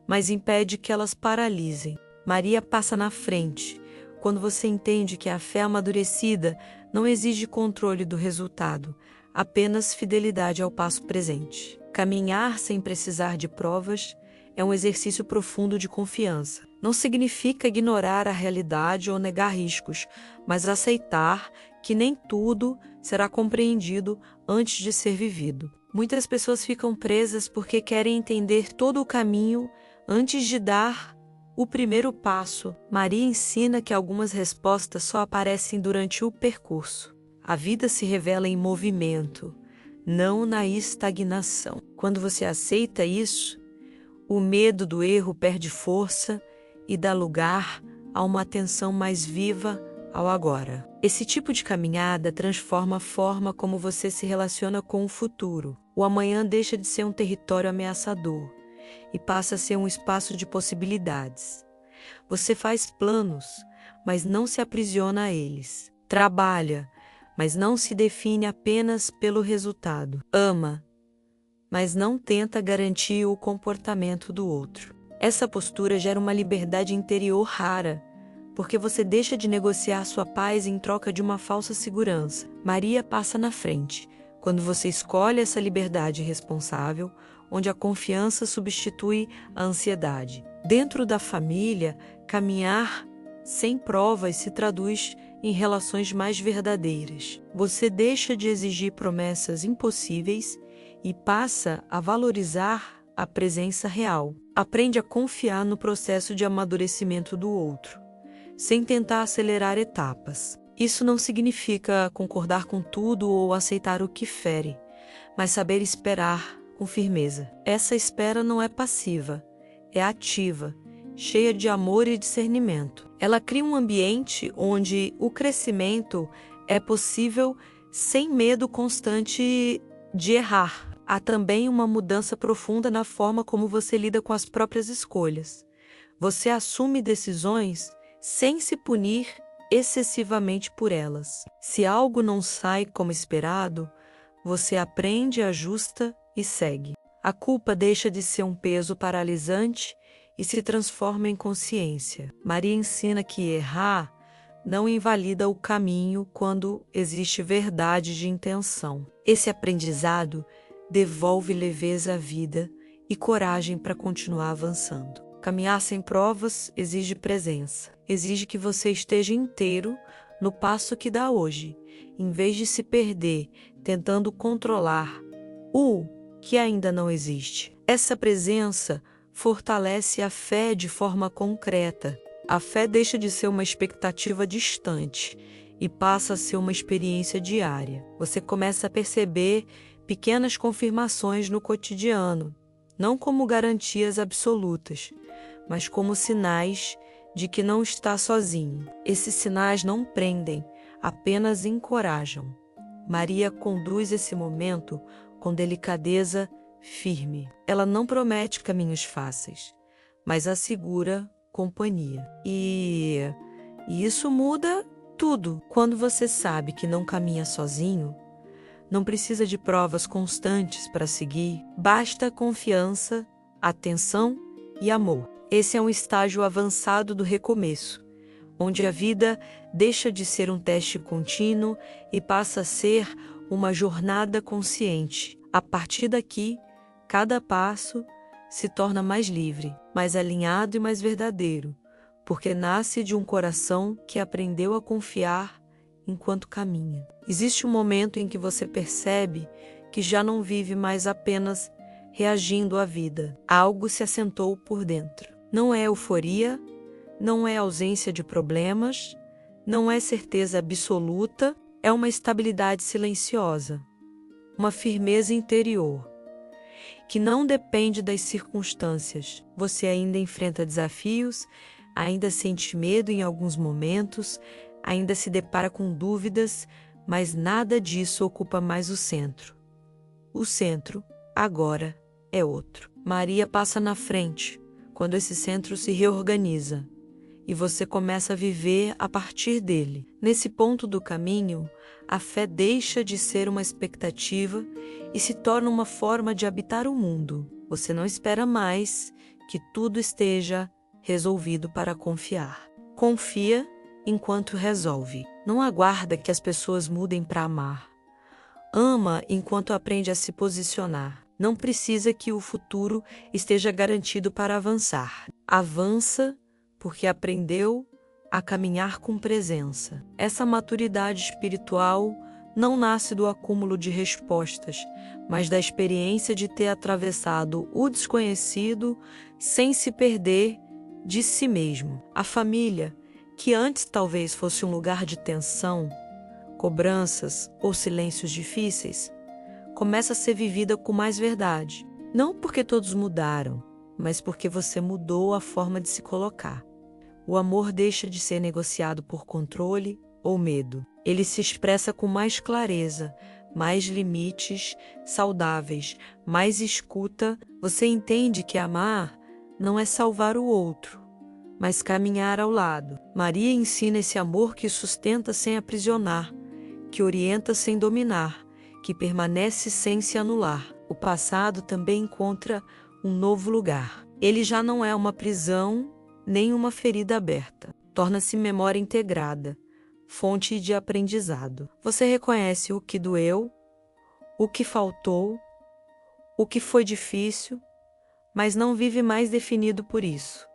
mas impede que elas paralisem. Maria passa na frente, quando você entende que a fé amadurecida não exige controle do resultado, apenas fidelidade ao passo presente. Caminhar sem precisar de provas é um exercício profundo de confiança. Não significa ignorar a realidade ou negar riscos, mas aceitar que nem tudo será compreendido antes de ser vivido. Muitas pessoas ficam presas porque querem entender todo o caminho antes de dar o primeiro passo. Maria ensina que algumas respostas só aparecem durante o percurso. A vida se revela em movimento, não na estagnação. Quando você aceita isso, o medo do erro perde força e dá lugar a uma atenção mais viva ao agora. Esse tipo de caminhada transforma a forma como você se relaciona com o futuro. O amanhã deixa de ser um território ameaçador e passa a ser um espaço de possibilidades. Você faz planos, mas não se aprisiona a eles. Trabalha, mas não se define apenas pelo resultado. Ama, mas não tenta garantir o comportamento do outro. Essa postura gera uma liberdade interior rara, porque você deixa de negociar sua paz em troca de uma falsa segurança. Maria passa na frente, quando você escolhe essa liberdade responsável, onde a confiança substitui a ansiedade. Dentro da família, caminhar sem provas se traduz em relações mais verdadeiras. Você deixa de exigir promessas impossíveis e passa a valorizar a presença real. Aprende a confiar no processo de amadurecimento do outro, sem tentar acelerar etapas. Isso não significa concordar com tudo ou aceitar o que fere, mas saber esperar com firmeza. Essa espera não é passiva, é ativa, cheia de amor e discernimento. Ela cria um ambiente onde o crescimento é possível sem medo constante de errar. Há também uma mudança profunda na forma como você lida com as próprias escolhas. Você assume decisões sem se punir excessivamente por elas. Se algo não sai como esperado, você aprende, ajusta e segue. A culpa deixa de ser um peso paralisante e se transforma em consciência. Maria ensina que errar não invalida o caminho quando existe verdade de intenção. Esse aprendizado devolve leveza à vida e coragem para continuar avançando. Caminhar sem provas exige presença. Exige que você esteja inteiro no passo que dá hoje, em vez de se perder tentando controlar o que ainda não existe. Essa presença fortalece a fé de forma concreta. A fé deixa de ser uma expectativa distante e passa a ser uma experiência diária. Você começa a perceber pequenas confirmações no cotidiano, não como garantias absolutas, mas como sinais de que não está sozinho. Esses sinais não prendem, apenas encorajam. Maria conduz esse momento com delicadeza firme. Ela não promete caminhos fáceis, mas assegura companhia. E isso muda tudo. Quando você sabe que não caminha sozinho, não precisa de provas constantes para seguir, basta confiança, atenção e amor. Esse é um estágio avançado do recomeço, onde a vida deixa de ser um teste contínuo e passa a ser uma jornada consciente. A partir daqui, cada passo se torna mais livre, mais alinhado e mais verdadeiro, porque nasce de um coração que aprendeu a confiar enquanto caminha. Existe um momento em que você percebe que já não vive mais apenas reagindo à vida. Algo se assentou por dentro. Não é euforia, não é ausência de problemas, não é certeza absoluta, é uma estabilidade silenciosa, uma firmeza interior, que não depende das circunstâncias. Você ainda enfrenta desafios, ainda sente medo em alguns momentos, ainda se depara com dúvidas, mas nada disso ocupa mais o centro. O centro, agora, é outro. Maria passa na frente, quando esse centro se reorganiza, e você começa a viver a partir dele. Nesse ponto do caminho, a fé deixa de ser uma expectativa e se torna uma forma de habitar o mundo. Você não espera mais que tudo esteja resolvido para confiar. Confia enquanto resolve. Não aguarda que as pessoas mudem para amar. Ama enquanto aprende a se posicionar. Não precisa que o futuro esteja garantido para avançar. Avança porque aprendeu a caminhar com presença. Essa maturidade espiritual não nasce do acúmulo de respostas, mas da experiência de ter atravessado o desconhecido sem se perder de si mesmo. A família, que antes talvez fosse um lugar de tensão, cobranças ou silêncios difíceis, começa a ser vivida com mais verdade. Não porque todos mudaram, mas porque você mudou a forma de se colocar. O amor deixa de ser negociado por controle ou medo. Ele se expressa com mais clareza, mais limites saudáveis, mais escuta. Você entende que amar não é salvar o outro, mas caminhar ao lado. Maria ensina esse amor que sustenta sem aprisionar, que orienta sem dominar, que permanece sem se anular. O passado também encontra um novo lugar. Ele já não é uma prisão nem uma ferida aberta. Torna-se memória integrada, fonte de aprendizado. Você reconhece o que doeu, o que faltou, o que foi difícil, mas não vive mais definido por isso.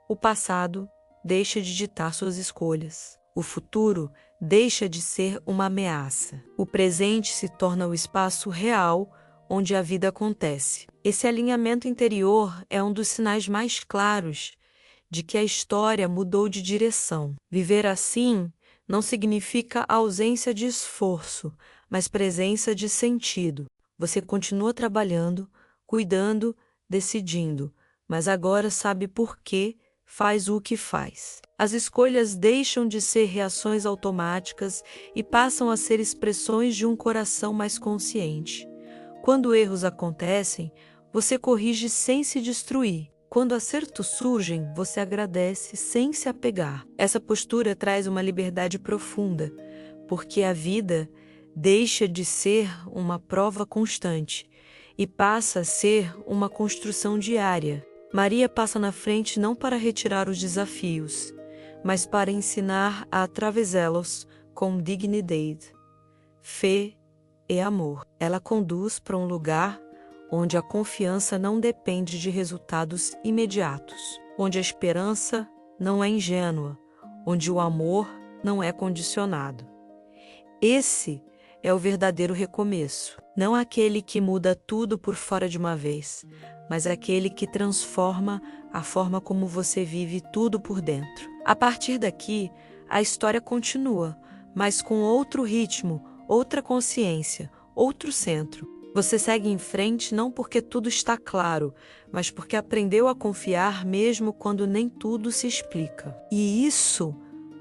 O passado deixa de ditar suas escolhas. O futuro deixa de ser uma ameaça. O presente se torna o espaço real onde a vida acontece. Esse alinhamento interior é um dos sinais mais claros de que a história mudou de direção. Viver assim não significa ausência de esforço, mas presença de sentido. Você continua trabalhando, cuidando, decidindo, mas agora sabe por quê, faz o que faz. As escolhas deixam de ser reações automáticas e passam a ser expressões de um coração mais consciente. Quando erros acontecem, você corrige sem se destruir. Quando acertos surgem, você agradece sem se apegar. Essa postura traz uma liberdade profunda, porque a vida deixa de ser uma prova constante e passa a ser uma construção diária. Maria passa na frente não para retirar os desafios, mas para ensinar a atravessá-los com dignidade, fé e amor. Ela conduz para um lugar onde a confiança não depende de resultados imediatos, onde a esperança não é ingênua, onde o amor não é condicionado. Esse é o verdadeiro recomeço, não aquele que muda tudo por fora de uma vez, mas aquele que transforma a forma como você vive tudo por dentro. A partir daqui, a história continua, mas com outro ritmo, outra consciência, outro centro. Você segue em frente não porque tudo está claro, mas porque aprendeu a confiar mesmo quando nem tudo se explica. E isso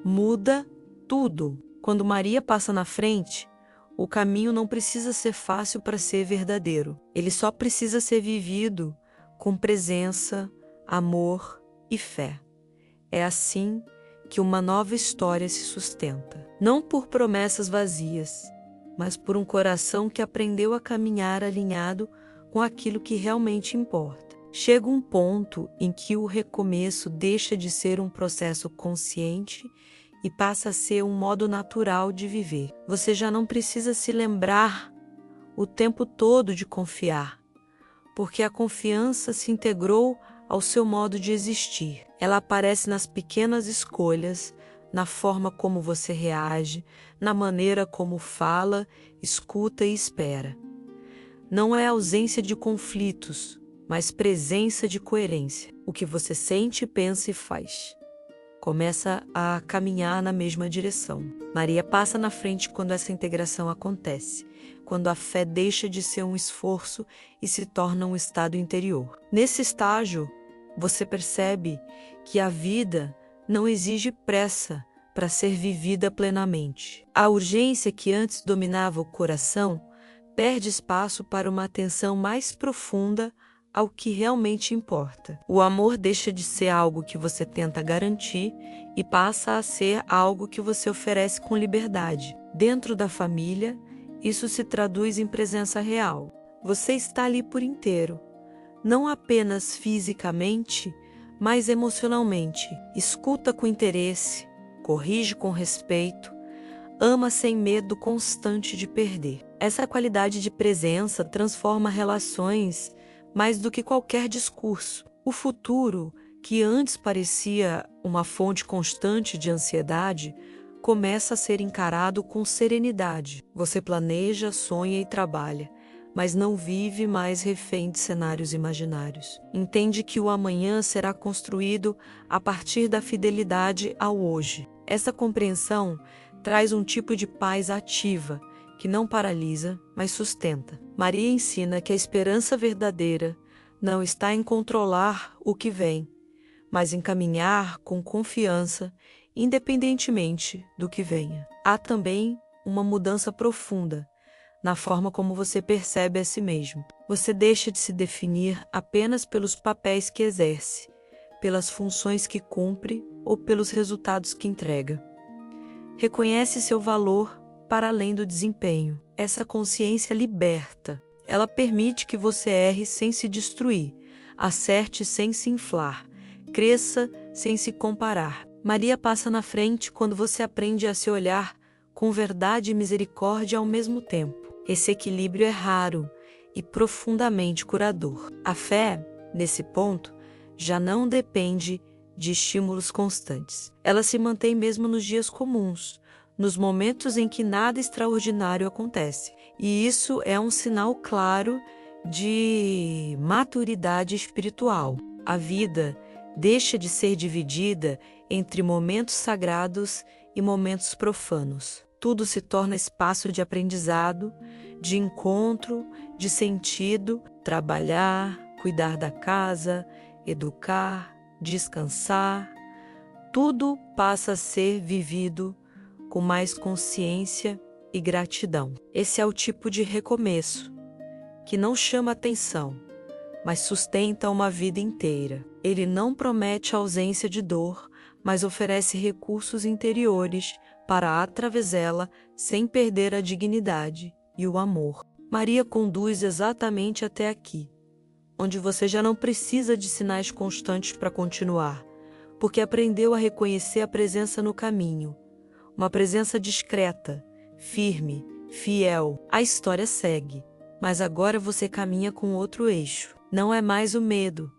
muda tudo. Quando Maria passa na frente, o caminho não precisa ser fácil para ser verdadeiro. Ele só precisa ser vivido com presença, amor e fé. É assim que uma nova história se sustenta. Não por promessas vazias, mas por um coração que aprendeu a caminhar alinhado com aquilo que realmente importa. Chega um ponto em que o recomeço deixa de ser um processo consciente e passa a ser um modo natural de viver. Você já não precisa se lembrar o tempo todo de confiar, porque a confiança se integrou ao seu modo de existir. Ela aparece nas pequenas escolhas, na forma como você reage, na maneira como fala, escuta e espera. Não é ausência de conflitos, mas presença de coerência. O que você sente, pensa e faz começa a caminhar na mesma direção. Maria passa na frente quando essa integração acontece, quando a fé deixa de ser um esforço e se torna um estado interior. Nesse estágio, você percebe que a vida não exige pressa para ser vivida plenamente. A urgência que antes dominava o coração perde espaço para uma atenção mais profunda ao que realmente importa. O amor deixa de ser algo que você tenta garantir e passa a ser algo que você oferece com liberdade. Dentro da família, isso se traduz em presença real. Você está ali por inteiro, não apenas fisicamente, mas emocionalmente. Escuta com interesse, corrige com respeito, ama sem medo constante de perder. Essa qualidade de presença transforma relações mais do que qualquer discurso. O futuro, que antes parecia uma fonte constante de ansiedade, começa a ser encarado com serenidade. Você planeja, sonha e trabalha, mas não vive mais refém de cenários imaginários. Entende que o amanhã será construído a partir da fidelidade ao hoje. Essa compreensão traz um tipo de paz ativa, que não paralisa, mas sustenta. Maria ensina que a esperança verdadeira não está em controlar o que vem, mas em caminhar com confiança, independentemente do que venha. Há também uma mudança profunda na forma como você percebe a si mesmo. Você deixa de se definir apenas pelos papéis que exerce, pelas funções que cumpre ou pelos resultados que entrega. Reconhece seu valor para além do desempenho. Essa consciência liberta. Ela permite que você erre sem se destruir, acerte sem se inflar, cresça sem se comparar. Maria passa na frente quando você aprende a se olhar com verdade e misericórdia ao mesmo tempo. Esse equilíbrio é raro e profundamente curador. A fé, nesse ponto, já não depende de estímulos constantes. Ela se mantém mesmo nos dias comuns, nos momentos em que nada extraordinário acontece. E isso é um sinal claro de maturidade espiritual. A vida deixa de ser dividida entre momentos sagrados e momentos profanos. Tudo se torna espaço de aprendizado, de encontro, de sentido, trabalhar, cuidar da casa, educar, descansar. Tudo passa a ser vivido com mais consciência e gratidão. Esse é o tipo de recomeço que não chama atenção, mas sustenta uma vida inteira. Ele não promete ausência de dor, mas oferece recursos interiores para atravessá-la sem perder a dignidade e o amor. Maria conduz exatamente até aqui, onde você já não precisa de sinais constantes para continuar, porque aprendeu a reconhecer a presença no caminho, uma presença discreta, firme, fiel. A história segue, mas agora você caminha com outro eixo. Não é mais o medo,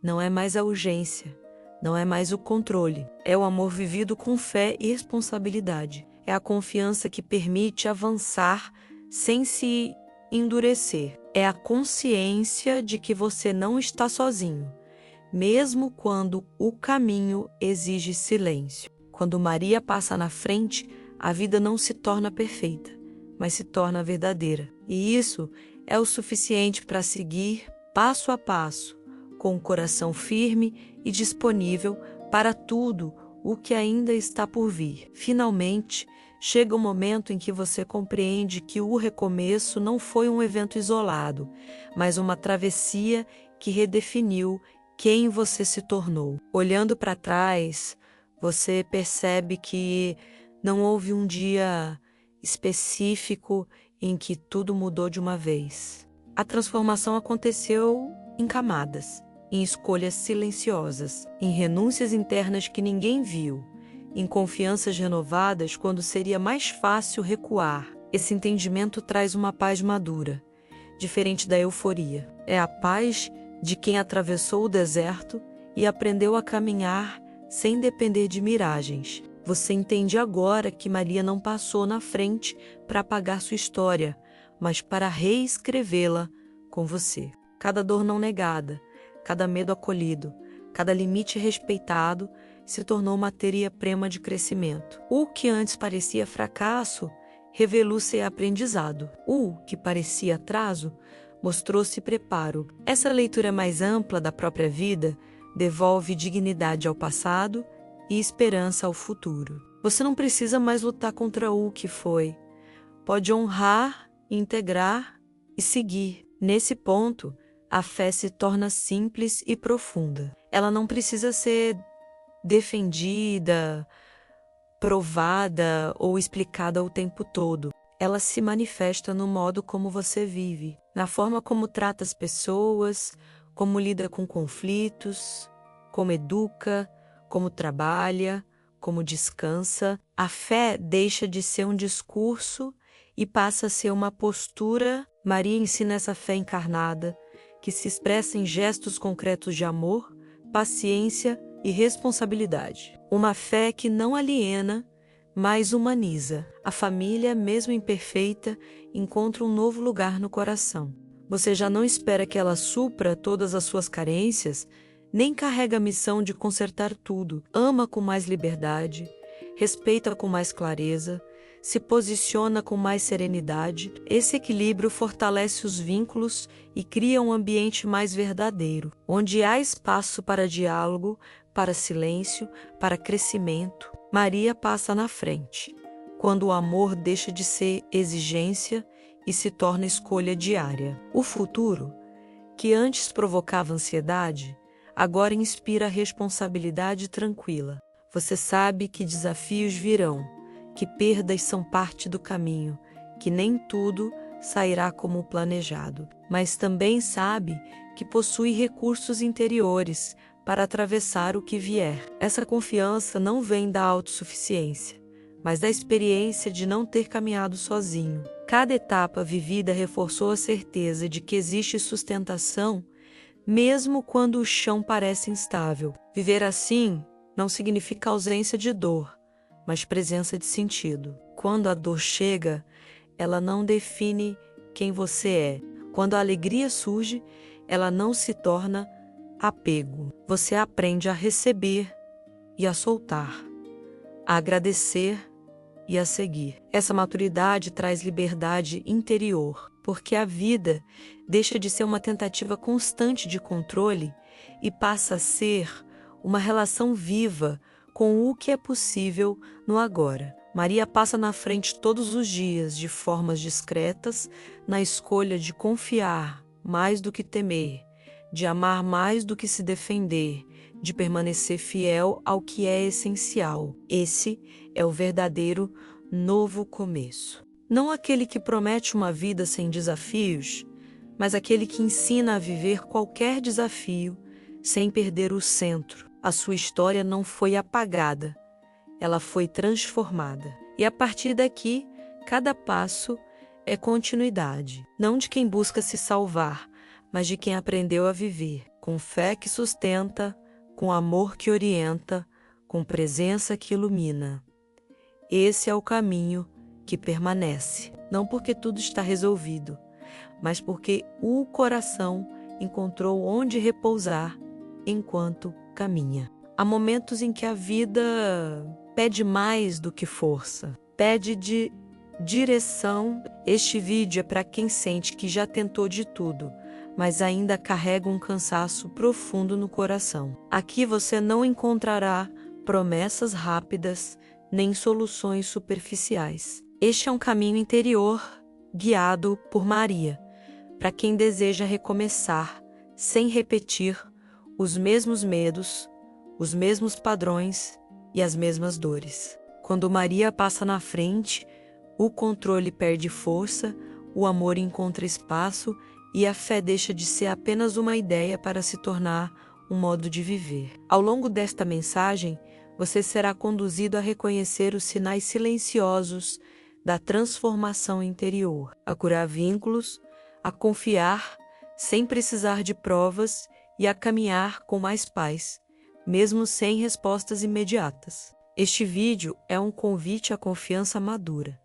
não é mais a urgência, não é mais o controle. É o amor vivido com fé e responsabilidade. É a confiança que permite avançar sem se endurecer. É a consciência de que você não está sozinho, mesmo quando o caminho exige silêncio. Quando Maria passa na frente, a vida não se torna perfeita, mas se torna verdadeira. E isso é o suficiente para seguir passo a passo, com o coração firme e disponível para tudo o que ainda está por vir. Finalmente, chega o momento em que você compreende que o recomeço não foi um evento isolado, mas uma travessia que redefiniu quem você se tornou. Olhando para trás, você percebe que não houve um dia específico em que tudo mudou de uma vez. A transformação aconteceu em camadas, em escolhas silenciosas, em renúncias internas que ninguém viu, em confianças renovadas quando seria mais fácil recuar. Esse entendimento traz uma paz madura, diferente da euforia. É a paz de quem atravessou o deserto e aprendeu a caminhar sem depender de miragens. Você entende agora que Maria não passou na frente para apagar sua história, mas para reescrevê-la com você. Cada dor não negada, cada medo acolhido, cada limite respeitado se tornou matéria-prima de crescimento. O que antes parecia fracasso revelou ser aprendizado. O que parecia atraso mostrou-se preparo. Essa leitura mais ampla da própria vida devolve dignidade ao passado e esperança ao futuro. Você não precisa mais lutar contra o que foi. Pode honrar, integrar e seguir. Nesse ponto, a fé se torna simples e profunda. Ela não precisa ser defendida, provada ou explicada o tempo todo. Ela se manifesta no modo como você vive, na forma como trata as pessoas, como lida com conflitos, como educa, como trabalha, como descansa. A fé deixa de ser um discurso e passa a ser uma postura. Maria ensina essa fé encarnada, que se expressa em gestos concretos de amor, paciência e responsabilidade. Uma fé que não aliena, mas humaniza. A família, mesmo imperfeita, encontra um novo lugar no coração. Você já não espera que ela supra todas as suas carências, nem carrega a missão de consertar tudo. Ama com mais liberdade, respeita com mais clareza, se posiciona com mais serenidade. Esse equilíbrio fortalece os vínculos e cria um ambiente mais verdadeiro, onde há espaço para diálogo, para silêncio, para crescimento. Maria passa na frente, quando o amor deixa de ser exigência e se torna escolha diária. O futuro, que antes provocava ansiedade, agora inspira responsabilidade tranquila. Você sabe que desafios virão, que perdas são parte do caminho, que nem tudo sairá como planejado, mas também sabe que possui recursos interiores para atravessar o que vier. Essa confiança não vem da autossuficiência, mas da experiência de não ter caminhado sozinho. Cada etapa vivida reforçou a certeza de que existe sustentação mesmo quando o chão parece instável. Viver assim não significa ausência de dor, mas presença de sentido. Quando a dor chega, ela não define quem você é. Quando a alegria surge, ela não se torna apego. Você aprende a receber e a soltar, a agradecer e a seguir. Essa maturidade traz liberdade interior, porque a vida deixa de ser uma tentativa constante de controle e passa a ser uma relação viva com o que é possível no agora. Maria passa na frente todos os dias de formas discretas, na escolha de confiar mais do que temer, de amar mais do que se defender, de permanecer fiel ao que é essencial. Esse é o verdadeiro novo começo. Não aquele que promete uma vida sem desafios, mas aquele que ensina a viver qualquer desafio sem perder o centro. A sua história não foi apagada, ela foi transformada. E a partir daqui, cada passo é continuidade, não de quem busca se salvar, mas de quem aprendeu a viver, com fé que sustenta, com amor que orienta, com presença que ilumina. Esse é o caminho que permanece, não porque tudo está resolvido, mas porque o coração encontrou onde repousar enquanto caminha. Há momentos em que a vida pede mais do que força, pede de direção. Este vídeo é para quem sente que já tentou de tudo, mas ainda carrega um cansaço profundo no coração. Aqui você não encontrará promessas rápidas, nem soluções superficiais. Este é um caminho interior, guiado por Maria, para quem deseja recomeçar, sem repetir os mesmos medos, os mesmos padrões e as mesmas dores. Quando Maria passa na frente, o controle perde força, o amor encontra espaço e a fé deixa de ser apenas uma ideia para se tornar um modo de viver. Ao longo desta mensagem, você será conduzido a reconhecer os sinais silenciosos da transformação interior, a curar vínculos, a confiar sem precisar de provas e a caminhar com mais paz, mesmo sem respostas imediatas. Este vídeo é um convite à confiança madura,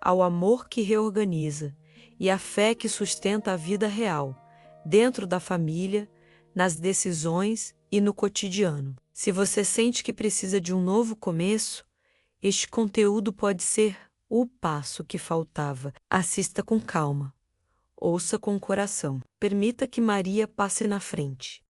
ao amor que reorganiza e à fé que sustenta a vida real, dentro da família, nas decisões e no cotidiano. Se você sente que precisa de um novo começo, este conteúdo pode ser o passo que faltava. Assista com calma, ouça com o coração. Permita que Maria passe na frente.